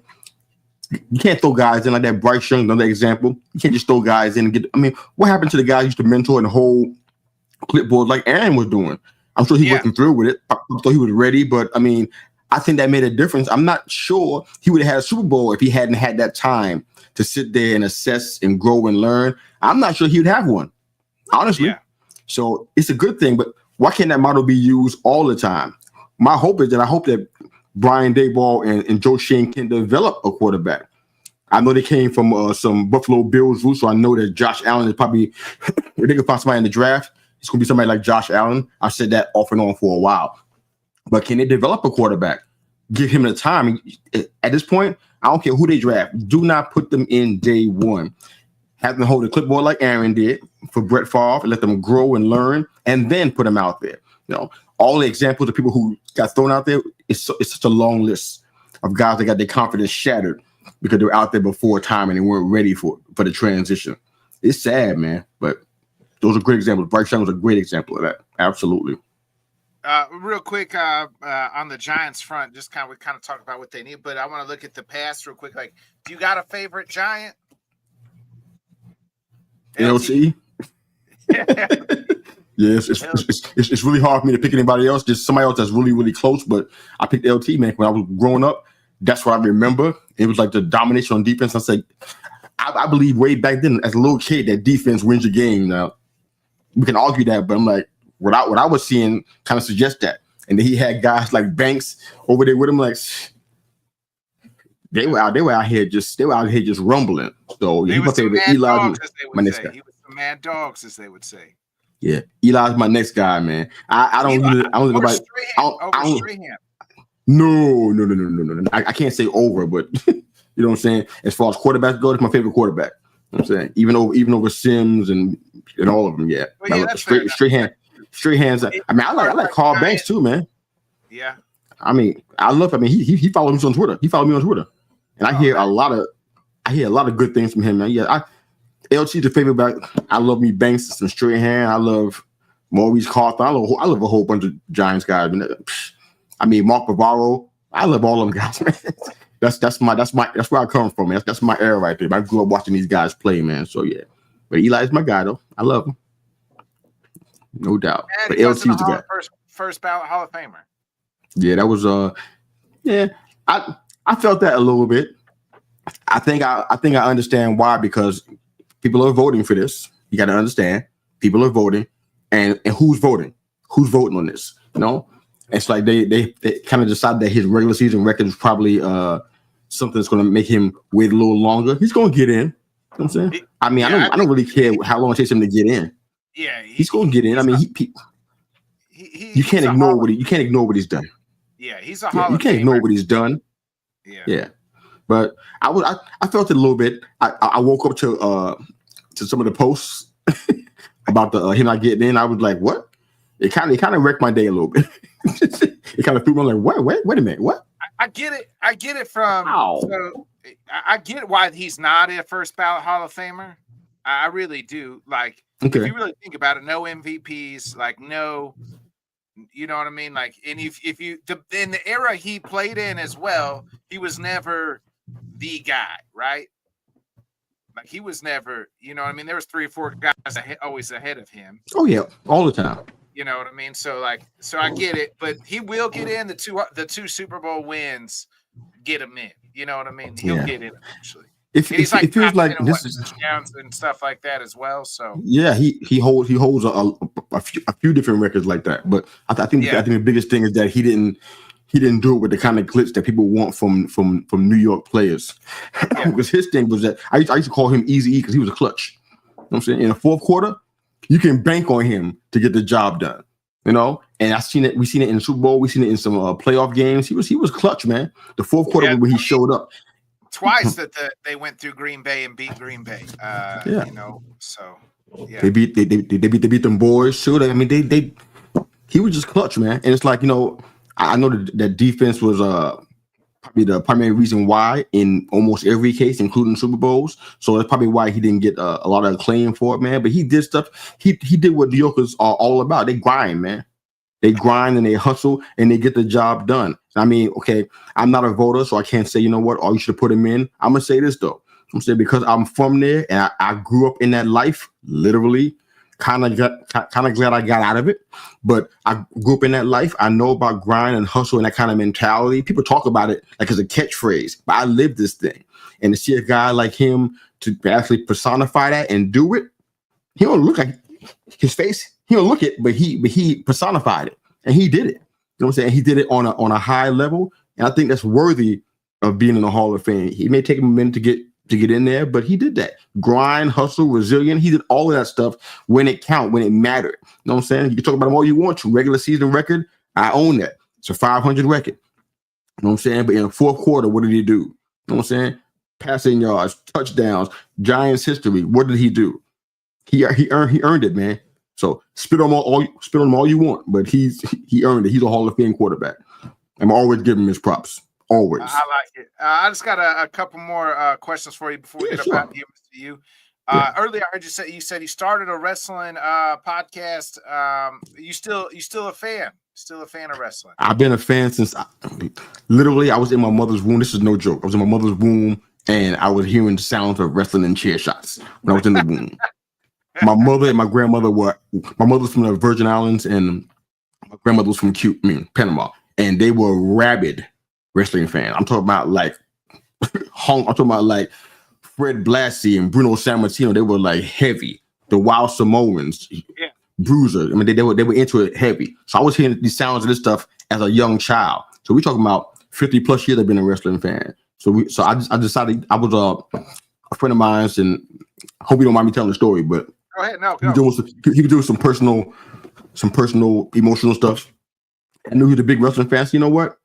you can't throw guys in like that. Bryce Young, another example. You can't just throw guys in and get, I mean, what happened to the guys who used to mentor and hold clipboard like Aaron was doing? I'm sure he wasn't through with it. I thought he was ready, but I mean, I think that made a difference. I'm not sure he would have had a Super Bowl if he hadn't had that time to sit there and assess and grow and learn. I'm not sure he would have one, honestly. Yeah. So it's a good thing, but why can't that model be used all the time? My hope is that Brian Daboll and Joe Shane can develop a quarterback. I know they came from some Buffalo Bills roots, so I know that Josh Allen is probably, if they can find somebody in the draft, it's going to be somebody like Josh Allen. I said that off and on for a while. But can they develop a quarterback? Give him the time. At this point, I don't care who they draft. Do not put them in day one. Have them hold a clipboard like Aaron did for Brett Favre and let them grow and learn, and then put them out there. You know, all the examples of people who got thrown out there, it's such a long list of guys that got their confidence shattered because they were out there before time and they weren't ready for the transition. It's sad, man, but those are great examples. Bryce Young was a great example of that. Absolutely. Real quick, on the Giants front, just we kind of talk about what they need, but I want to look at the past real quick. Like, do you got a favorite Giant? LT? Yes, it's really hard for me to pick anybody else. Just somebody else that's really, really close. But I picked LT, man. When I was growing up, that's what I remember. It was like the domination on defense. I said, I believe way back then, as a little kid, that defense wins your game. Now we can argue that, but I'm like, what I was seeing kind of suggests that. And then he had guys like Banks over there with him, like they were out here just rumbling. So he was some mad dogs, as they would say. He was some mad dogs, as they would say. Yeah, Eli's my next guy, man. I don't go by. No. I can't say over, but you know what I'm saying. As far as quarterbacks go, it's my favorite quarterback. You know what I'm saying even over Sims and all of them. Yeah, well, yeah straight hands. I mean, I like Carl Banks too, man. Yeah. I mean, he follows me on Twitter. He followed me on Twitter, and I hear a lot of good things from him, man. Yeah, LT's the favorite back. I love me Banks and straight hand. I love Maurice Carthon. I love a whole bunch of Giants guys. I mean, Mark Bavaro. I love all them guys, man. That's where I come from, man. That's my era right there. I grew up watching these guys play, man. So yeah, but Eli's my guy though. I love him, no doubt. And but LT's the guy. First ballot Hall of Famer. Yeah, that was yeah. I felt that a little bit. I think I understand why, because people are voting for this. You got to understand, people are voting, and who's voting? Who's voting on this? You know, it's like they kind of decided that his regular season record is probably something that's going to make him wait a little longer. He's going to get in. You know what I'm saying? I mean, I don't really care how long it takes him to get in. Yeah, he's going to get in. I mean, you can't ignore what he's done. Yeah, he's a Hall of Famer. You can't ignore what he's done. Yeah. But I felt it a little bit. I woke up to some of the posts about him not getting in. I was like, what? It kind of wrecked my day a little bit. It kind of threw me like, wait a minute, what? I get it. I get it from. So I get why he's not a first ballot Hall of Famer. I really do. Like, if you really think about it, no MVPs, like no. You know what I mean? Like, and if you in the era he played in as well, he was never the guy, right? Like, he was never, you know what I mean? There was 3 or 4 guys always ahead of him. Oh yeah, all the time. You know what I mean? So I get it, but he will get in. The two Super Bowl wins get him in. You know what I mean? He'll get in eventually. It feels like this is touchdowns and stuff like that as well. So yeah, he holds a few different records like that. But I think the biggest thing is that he didn't do it with the kind of glitz that people want from New York players. Because his thing was that I used to call him Easy E because he was a clutch. You know what I'm saying? In the fourth quarter, you can bank on him to get the job done. You know, and we've seen it in the Super Bowl. We've seen it in some playoff games. He was clutch, man. The fourth quarter when he showed up. Twice that they went through Green Bay and beat Green Bay. You know, so yeah. They beat them boys too. I mean, he was just clutch, man. And it's like, you know, I know that defense was probably the primary reason why in almost every case, including Super Bowls. So that's probably why he didn't get a lot of acclaim for it, man. But he did stuff. He did what New Yorkers are all about. They grind, man. They grind and they hustle and they get the job done. I mean, okay, I'm not a voter, so I can't say, you know what, you should put him in. I'm going to say this, though. I'm saying because I'm from there and I grew up in that life, literally, kind of glad I got out of it. But I grew up in that life. I know about grind and hustle and that kind of mentality. People talk about it like it's a catchphrase, but I live this thing. And to see a guy like him to actually personify that and do it, he don't look like his face. He don't look it, but he personified it and he did it. You know what I'm saying? He did it on a high level, and I think that's worthy of being in the Hall of Fame. He may take him a minute to get in there, but he did that. Grind, hustle, resilient. He did all of that stuff when it counted, when it mattered. You know what I'm saying? You can talk about him all you want to. Regular season record, I own that. It's a 500 record. You know what I'm saying? But in the fourth quarter, what did he do? You know what I'm saying? Passing yards, touchdowns, Giants history. What did he do? He earned it, man. So spit on him all you want, but he earned it. He's a Hall of Fame quarterback. I'm always giving him his props. Always. I like it. I just got a couple more questions for you before we get up out of here, Mr. Yu. Earlier, I heard you said you started a wrestling podcast. You still a fan? Still a fan of wrestling. I've been a fan since literally I was in my mother's womb. This is no joke. I was in my mother's womb and I was hearing the sounds of wrestling and chair shots when I was in the womb. My mother and my grandmother my mother's from the Virgin Islands and my grandmother was from Panama, and they were rabid wrestling fans. I'm talking about like Fred Blassie and Bruno Sammartino. They were like heavy. The Wild Samoans, Bruiser. I mean, they were into it heavy. So I was hearing these sounds of this stuff as a young child. So we're talking about 50 plus years I've been a wrestling fan. So I decided I was a friend of mine's, and I hope you don't mind me telling the story, but go ahead. No, he was doing some personal, emotional stuff. I knew he was a big wrestling fan. So you know what?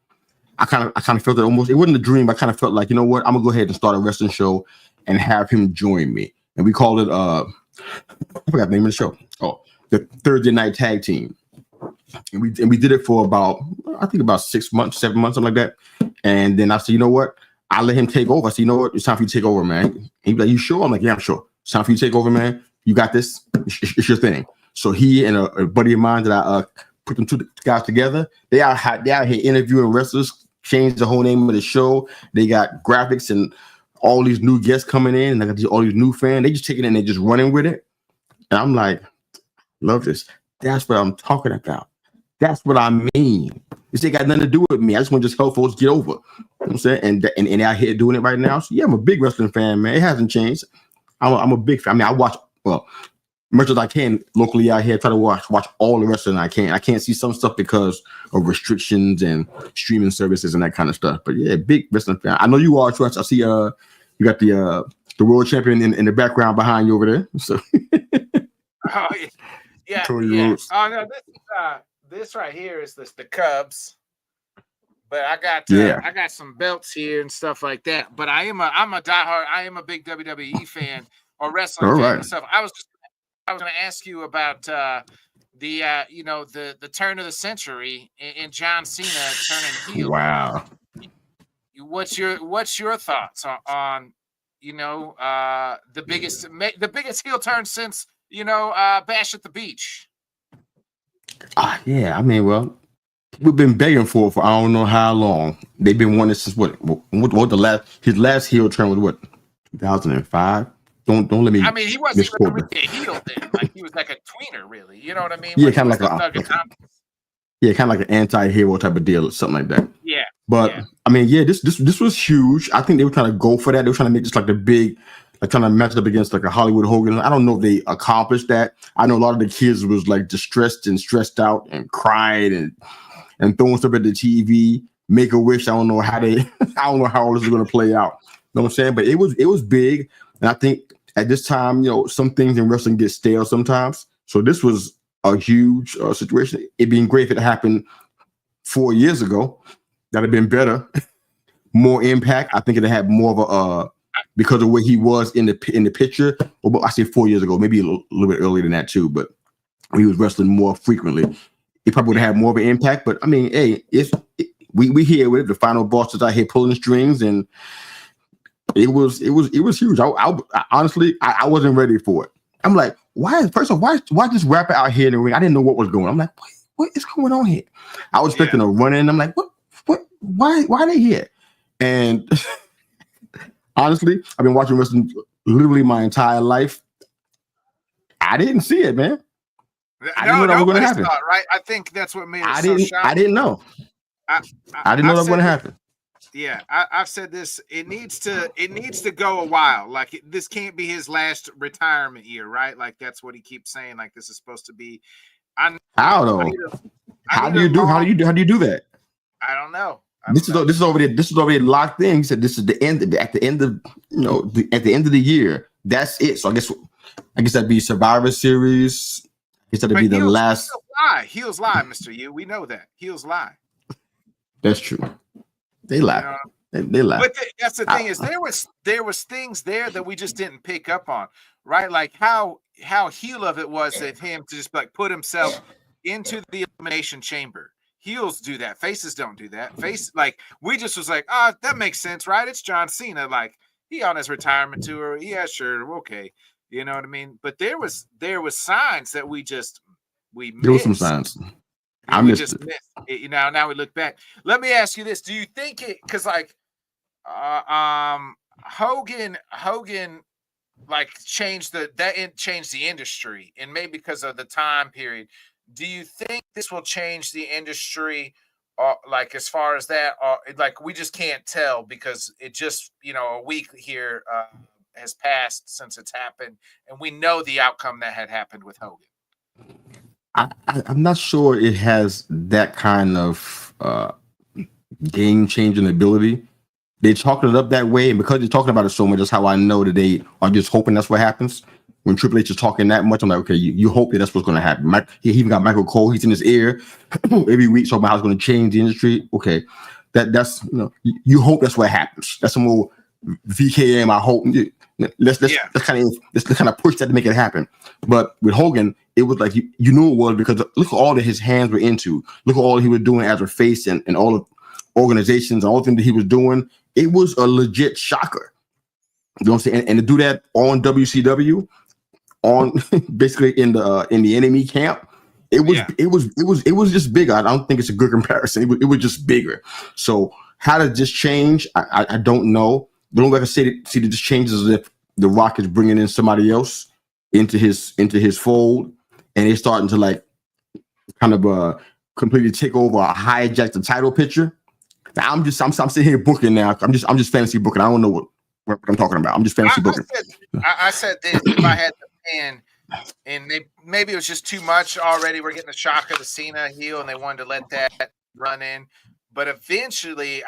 I kind of felt it almost. It wasn't a dream, but I kind of felt like, you know what? I'm gonna go ahead and start a wrestling show and have him join me. And we called it I forgot the name of the show. Oh, the Thursday Night Tag Team. And we did it for about 6 months, 7 months, something like that. And then I said, you know what? I let him take over. I said, you know what? It's time for you to take over, man. And he'd be like, you sure? I'm like, yeah, I'm sure. It's time for you to take over, man. You got this. It's your thing. So he and a buddy of mine that I put them two guys together. They out here interviewing wrestlers, changed the whole name of the show. They got graphics and all these new guests coming in, and I got all these new fans. They just taking it and they just running with it. And I'm like, love this. That's what I'm talking about. That's what I mean. This ain't got nothing to do with me. I just want to just help folks get over. You know what I'm saying? And out here doing it right now. So yeah, I'm a big wrestling fan, man. It hasn't changed. I'm a big fan. I mean, I watch much as I can locally out here. Try to watch all the wrestling I can. I can't see some stuff because of restrictions and streaming services and that kind of stuff. But yeah, big wrestling fan. I know you are too. I see you got the world champion in the background behind you over there. So oh yeah. Oh no, this right here is the Cubs. But I got some belts here and stuff like that. But I'm a diehard. I am a big WWE fan or wrestling fan and stuff. I was going to ask you about the turn of the century and John Cena turning heel. Wow. What's your thoughts on the biggest heel turn since Bash at the Beach? Yeah. I mean, well, we've been begging for I don't know how long. They've been wanting since what his last heel turn was what, 2005. Don't let me. I mean, he wasn't even really a heel then. Like he was like a tweener, really. You know what I mean? Yeah, kind of like an anti-hero type of deal or something like that. Yeah. But I mean, yeah, this was huge. I think they were trying to go for that. They were trying to make this like the big, like trying to match it up against like a Hollywood Hogan. I don't know if they accomplished that. I know a lot of the kids was like distressed and stressed out and cried and throwing stuff at the TV. Make a wish. I don't know how all this is going to play out. You know what I'm saying? But it was big, and I think at this time, some things in wrestling get stale sometimes. So this was a huge situation. It'd been great if it happened 4 years ago. That'd have been better, more impact. I think it'd had more of a because of where he was in the picture. Well, I say 4 years ago, maybe a little bit earlier than that too. But he was wrestling more frequently. It probably would have had more of an impact. But I mean, hey, we here with it. The final boss is out here pulling strings, and it was huge. I honestly wasn't ready for it. I'm like, why this rapper out here in the ring? I didn't know what was going on. I'm like, what is going on here? I was expecting a run in. I'm like, what? Why are they here? And honestly, I've been watching wrestling literally my entire life. I didn't see it, man. I didn't know that was going to happen. Right? I think that's what made it so shocking. I didn't know. I didn't know that was going to happen. Yeah, I've said this. It needs to go a while. Like this can't be his last retirement year, right? Like that's what he keeps saying. Like this is supposed to be. How though? How do you do that? I don't know. This is already locked in. He said this is the end. At the end of at the end of the year, that's it. So I guess that'd be Survivor Series. I guess that'd be the last. Heels lie, MrYU. We know that heels lie. That's true. They lie. They lie. But that's the thing is there was things there that we just didn't pick up on, right? Like how heel of it was that him to just like put himself into the elimination chamber. Heels do that. Faces don't do that. Like we just was like, that makes sense, right? It's John Cena. Like he on his retirement tour. Yeah, sure, okay. You know what I mean? But there was signs that we missed. There was some signs. I we missed just it. missed it. You know, now we look back. Let me ask you this: do you think it? Because like, Hogan, like changed changed the industry, and maybe because of the time period. Do you think this will change the industry? Like as far as that, like we just can't tell because it just a week here has passed since it's happened, and we know the outcome that had happened with Hogan. I'm not sure it has that kind of game changing ability. They're talking it up that way, and because they're talking about it so much, that's how I know that they are just hoping that's what happens. When Triple H is talking that much, I'm like, okay, you hope that that's what's going to happen. He even got Michael Cole. He's in his ear every week talking about how it's going to change the industry. Okay, that's you hope that's what happens. That's some more VKM. I hope. Let's kind of push that to make it happen. But with Hogan, it was like you knew it was because look at all that his hands were into. Look at all he was doing as a face and all the organizations and all the things that he was doing. It was a legit shocker. You know what I'm saying? And to do that on WCW, on basically in the enemy camp, it was just bigger. I don't think it's a good comparison. It was just bigger. So how did this change? I don't know. The only way I can see that this changes is if The Rock is bringing in somebody else into his fold, and they're starting to like kind of completely take over or hijack the title picture. Now, I'm sitting here booking now. I'm just fantasy booking. I don't know what I'm talking about. I'm just fantasy booking. I said this if I had the pen, and maybe it was just too much already. We're getting the shock of the Cena heel, and they wanted to let that run in. But eventually,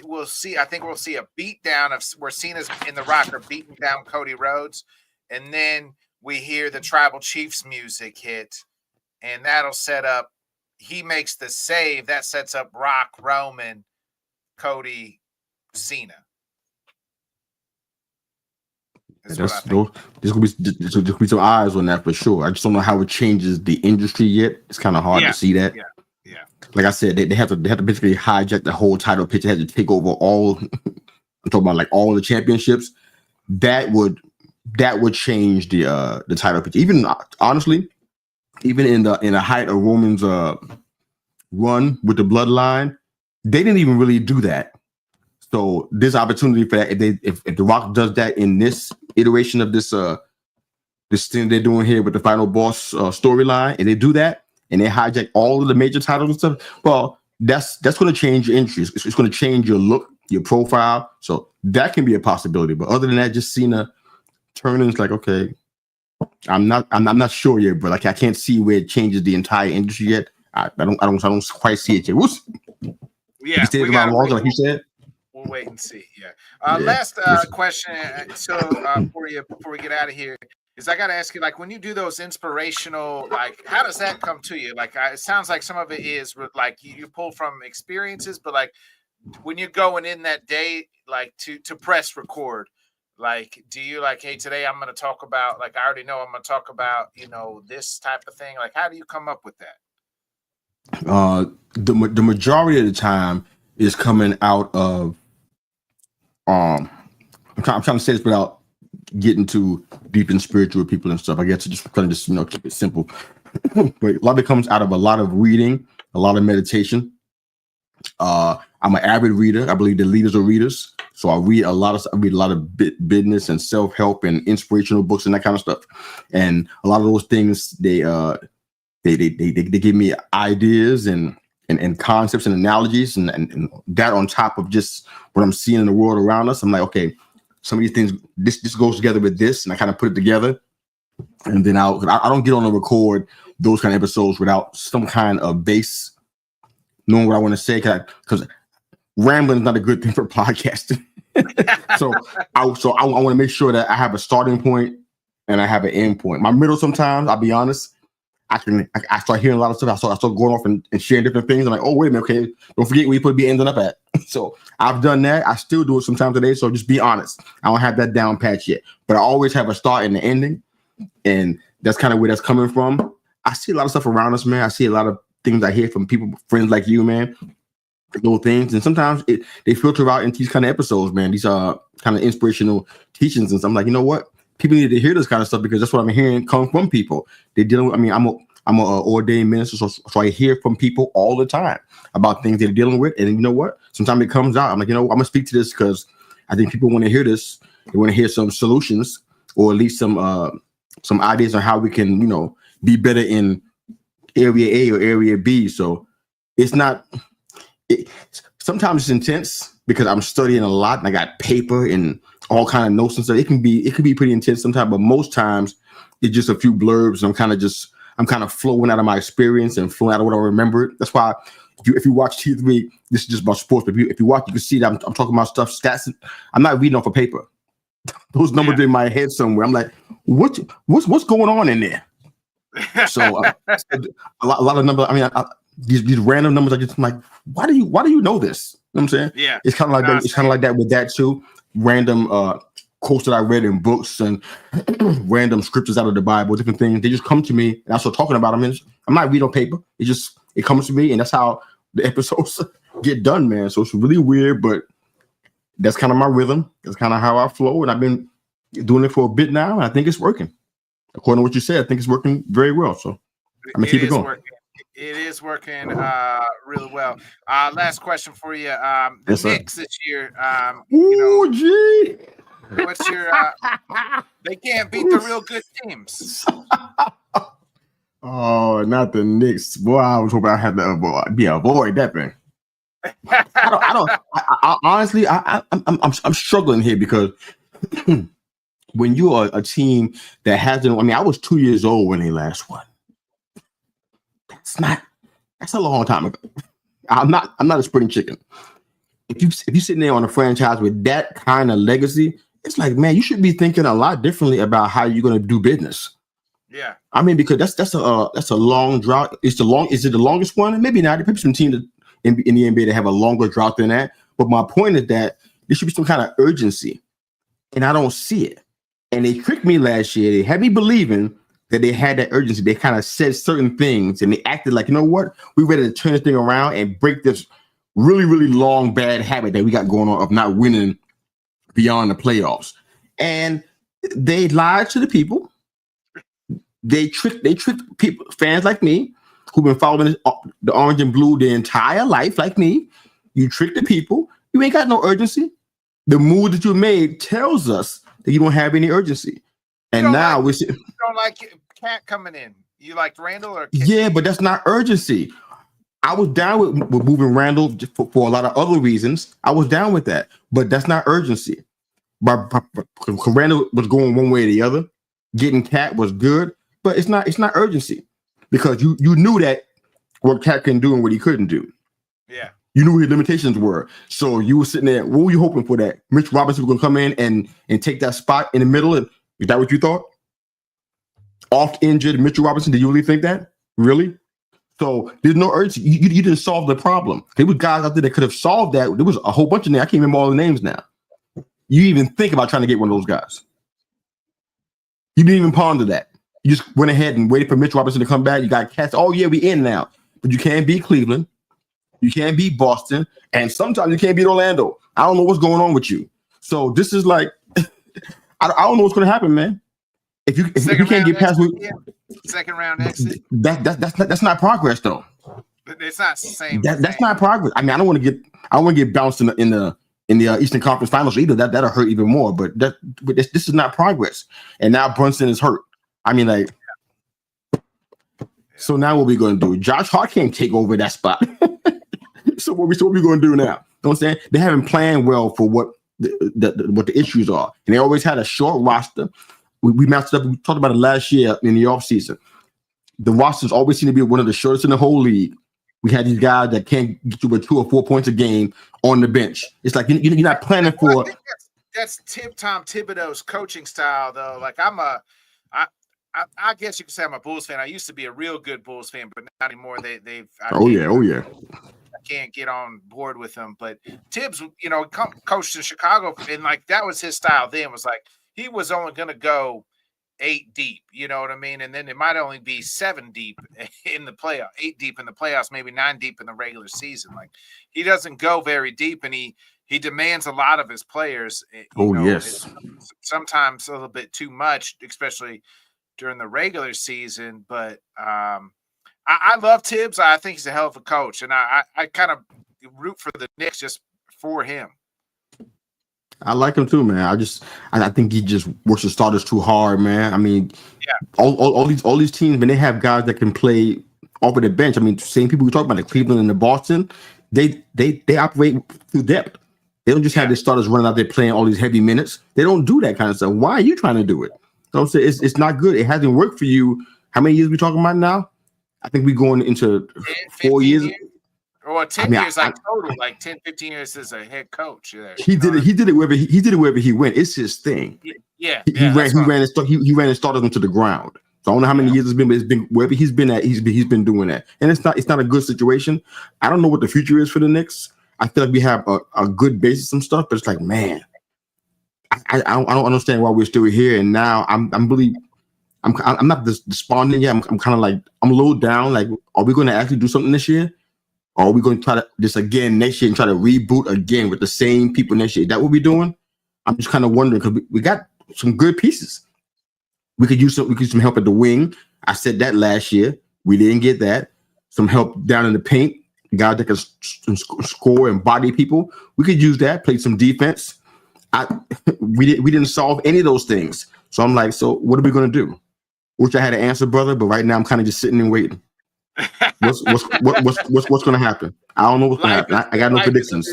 we'll see. I think we'll see a beatdown of where Cena's and The Rock are beating down Cody Rhodes, and then we hear the Tribal Chiefs music hit, and that'll set up. He makes the save that sets up Rock, Roman, Cody, Cena. There's gonna be some eyes on that for sure. I just don't know how it changes the industry yet. It's kind of hard to see that. Yeah. Like I said, they have to basically hijack the whole title picture. They have to take over all. I'm talking about like all the championships. That would change the title picture. Even honestly, even in the height of Roman's run with the bloodline, they didn't even really do that. So there's opportunity for that if The Rock does that in this iteration of this thing they're doing here with the Final Boss storyline, and they do that and they hijack all of the major titles and stuff. Well, that's going to change your entries. It's going to change your look, your profile. So that can be a possibility. But other than that, just Cena turning is like, okay, I'm not sure yet, but like I can't see where it changes the entire industry yet. I don't quite see it yet. Yeah, you stayed around longer, like you said. We'll wait and see. Yeah. Last question. So before we get out of here, is I got to ask you, like, when you do those inspirational, like, how does that come to you? Like, it sounds like some of it is like you pull from experiences, but like when you're going in that day, like to press record, like, do you like, hey, today I'm going to talk about, like, I already know I'm going to talk about, this type of thing. Like, how do you come up with that? The majority of the time is coming out of I'm trying to say this without getting too deep and spiritual with people and stuff. I guess to just kind of keep it simple. But a lot of it comes out of a lot of reading, a lot of meditation. I'm an avid reader. I believe the leaders are readers, so I read a lot of business and self-help and inspirational books and that kind of stuff. And a lot of those things they give me ideas and concepts and analogies and that on top of just what I'm seeing in the world around us. I'm like, okay, some of these things, this goes together with this, and I kind of put it together. And then I don't get on and record those kind of episodes without some kind of base, knowing what I want to say, because rambling is not a good thing for podcasting. so I want to make sure that I have a starting point and I have an end point. My middle, sometimes, I'll be honest, I start hearing a lot of stuff. I start going off and sharing different things. I'm like, oh, wait a minute, okay, don't forget where you put be ending up at. So I've done that. I still do it sometimes today. So just be honest. I don't have that down pat yet, but I always have a start and an ending, and that's kind of where that's coming from. I see a lot of stuff around us, man. I see a lot of things I hear from people, friends like you, man. Little things, and sometimes they filter out into these kind of episodes, man. These are kind of inspirational teachings, and so I'm like, you know what? People need to hear this kind of stuff because that's what I'm hearing come from people. They're dealing with. I mean, I'm an ordained minister, so I hear from people all the time about things they're dealing with. And you know what? Sometimes it comes out. I'm like, I'm gonna speak to this because I think people want to hear this. They want to hear some solutions, or at least some ideas on how we can, be better in area A or area B. So it's not. Sometimes it's intense because I'm studying a lot and I got paper and all kind of notes and stuff. It can be pretty intense sometimes, but most times it's just a few blurbs. I'm kind of flowing out of my experience and flowing out of what I remember. That's why if you watch T3, this is just about sports. But if you watch, you can see that I'm talking about stuff, stats. I'm not reading off of paper. Those numbers are in my head somewhere. I'm like, what's going on in there? So a lot of numbers. I mean, these random numbers. I just, I'm like, why do you know this? You know what I'm saying? Yeah, it's kind of like that. It's kind of like that with that too. Random quotes that I read in books and random scriptures out of the Bible, different things. They just come to me, and I start talking about them. And I'm not reading on paper. It comes to me, and that's how the episodes get done, man. So it's really weird, but that's kind of my rhythm. That's kind of how I flow, and I've been doing it for a bit now, and I think it's working. According to what you said, I think it's working very well. So I'm gonna keep it going. It is working really well. Last question for you. The Knicks this year. Gee. What's your? They can't beat the real good teams. Oh, not the Knicks, boy! I was hoping I had to avoid that thing. Honestly, I'm struggling here because when you are a team that hasn't, I mean, I was 2 years old when they last won. That's a long time ago. I'm not a spring chicken. If you sitting there on a franchise with that kind of legacy, it's like, man, you should be thinking a lot differently about how you're going to do business. Yeah, I mean, because that's a long drought. Is it the longest one? Maybe not. There's some teams in the NBA that have a longer drought than that. But my point is that there should be some kind of urgency, and I don't see it. And they tricked me last year. They had me believing that they had that urgency. They kind of said certain things, and they acted like, you know what? We're ready to turn this thing around and break this really, really long bad habit that we got going on of not winning beyond the playoffs. And they lied to the people. They tricked people, fans like me, who've been following the orange and blue their entire life, like me. You tricked the people. You ain't got no urgency. The move that you made tells us that you don't have any urgency. And now we see. You don't like Cat coming in. You like Randall or? Yeah, but that's not urgency. I was down with moving Randall for a lot of other reasons. I was down with that, but that's not urgency. But Randall was going one way or the other. Getting Cat was good, but it's not urgency because you knew that what Cat can do and what he couldn't do. Yeah. You knew what his limitations were. So you were sitting there. What were you hoping for? That Mitch Robinson was going to come in and take that spot in the middle? And is that what you thought? Oft injured Mitchell Robinson. Did you really think that? Really? So there's no urgency. You didn't solve the problem. There were guys out there that could have solved that. There was a whole bunch of names. I can't remember all the names now. You even think about trying to get one of those guys. You didn't even ponder that. You just went ahead and waited for Mitch Robinson to come back. You got cats. Oh, yeah, we in now. But you can't beat Cleveland. You can't beat Boston. And sometimes you can't beat Orlando. I don't know what's going on with you. So this is like, I don't know what's going to happen, man. If you can't get past second round exit, that's not progress though. It's not the same. That's not progress. I mean, I don't want to get bounced in the Eastern Conference Finals either. That'll hurt even more. But this is not progress. And now Brunson is hurt. I mean, like, so now what we going to do? Josh Hart can't take over that spot. So what we going to do now? You know what I'm saying? They haven't planned well for what the issues are, and they always had a short roster. We matched up. We talked about it last year in the offseason. The rosters always seem to be one of the shortest in the whole league. We had these guys that can't get you with 2 or 4 points a game on the bench. It's like you're not planning for. Well, I think that's Tom Thibodeau's coaching style, though. Like I guess you could say I'm a Bulls fan. I used to be a real good Bulls fan, but not anymore. Oh yeah. I can't get on board with them. But Tibbs, coached in Chicago, and like that was his style. Then was like. He was only going to go 8 deep, you know what I mean? And then it might only be 7 deep in the playoff, 8 deep in the playoffs, maybe 9 deep in the regular season. Like he doesn't go very deep, and he demands a lot of his players. Yes. Sometimes a little bit too much, especially during the regular season. But I love Tibbs. I think he's a hell of a coach, and I kind of root for the Knicks just for him. I like him too, man. I think he just works the starters too hard, man. I mean, all these teams, when they have guys that can play off of the bench. I mean, same people we talk about, the Cleveland and the Boston, they operate through depth. They don't just have their starters running out there playing all these heavy minutes. They don't do that kind of stuff. Why are you trying to do it? So I'm saying it's not good. It hasn't worked for you. How many years are we talking about now? I think we're going into 4 years. Or 10 years, total, like 10, 15 years as a head coach. He did it wherever he went. It's his thing. He ran and started them to the ground. So I don't know how many years it's been, but it's been wherever he's been at, he's been doing that. And it's not a good situation. I don't know what the future is for the Knicks. I feel like we have a good base of some stuff, but it's like, man, I don't understand why we're still here. And now I'm not despondent yet. I'm kind of like, I'm low down. Like, are we going to actually do something this year? Or are we going to try to this again next year and try to reboot again with the same people next year? Is that what we're doing? I'm just kind of wondering, because we got some good pieces. We could use some help at the wing. I said that last year. We didn't get that. Some help down in the paint. Guys that can score and body people. We could use that. Play some defense. We didn't solve any of those things. So I'm like, so what are we going to do? Wish I had an answer, brother. But right now I'm kind of just sitting and waiting. What's going to happen? I don't know what's going to happen. I got no predictions.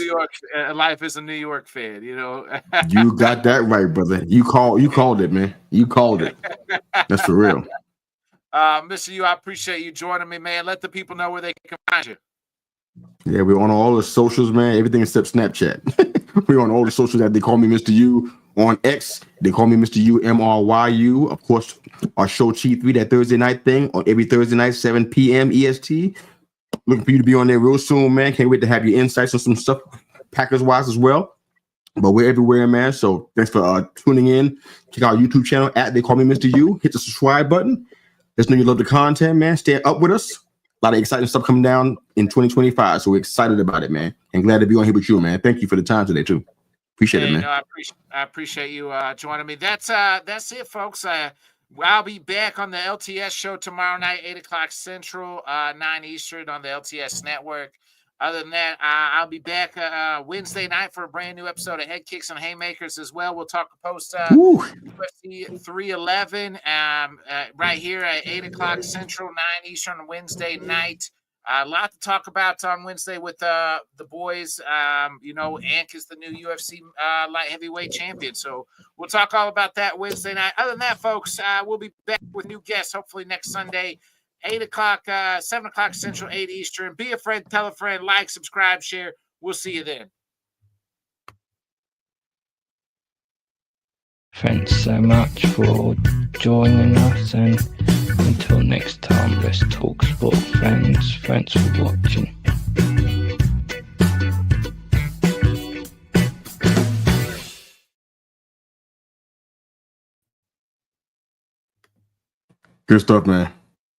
Life is a New York fan, you know. You got that right, brother. You called it, man. You called it. That's for real. MrYU, I appreciate you joining me, man. Let the people know where they can find you. Yeah, we're on all the socials, man. Everything except Snapchat. We're on all the socials that they call me Mr. Yu. On X, they call me MrYU, MrYU. Of course, our show Cheat 3, that Thursday night thing, on every Thursday night, 7 p.m. EST. Looking for you to be on there real soon, man. Can't wait to have your insights on some stuff, Packers-wise as well. But we're everywhere, man. So thanks for tuning in. Check out our YouTube channel, at They Call Me MrYU. Hit the subscribe button. Let's know you love the content, man. Stay up with us. A lot of exciting stuff coming down in 2025. So we're excited about it, man. And glad to be on here with you, man. Thank you for the time today, too. Appreciate it, man. No, I appreciate you joining me. That's it, folks. I'll be back on the LTS show tomorrow night, 8 o'clock Central, 9 Eastern on the LTS network. Other than that, I'll be back Wednesday night for a brand new episode of Head Kicks and Haymakers as well. We'll talk post UFC 311 right here at 8 o'clock Central, 9 Eastern on Wednesday night. A lot to talk about on Wednesday with the boys. Ank is the new UFC light heavyweight champion. So we'll talk all about that Wednesday night. Other than that, folks, we'll be back with new guests hopefully next Sunday, 8 o'clock, 7 o'clock Central, 8 Eastern. Be a friend, tell a friend, like, subscribe, share. We'll see you then. Thanks so much for joining us, and until next time, let's talk sport, friends. Thanks for watching. Good stuff, man.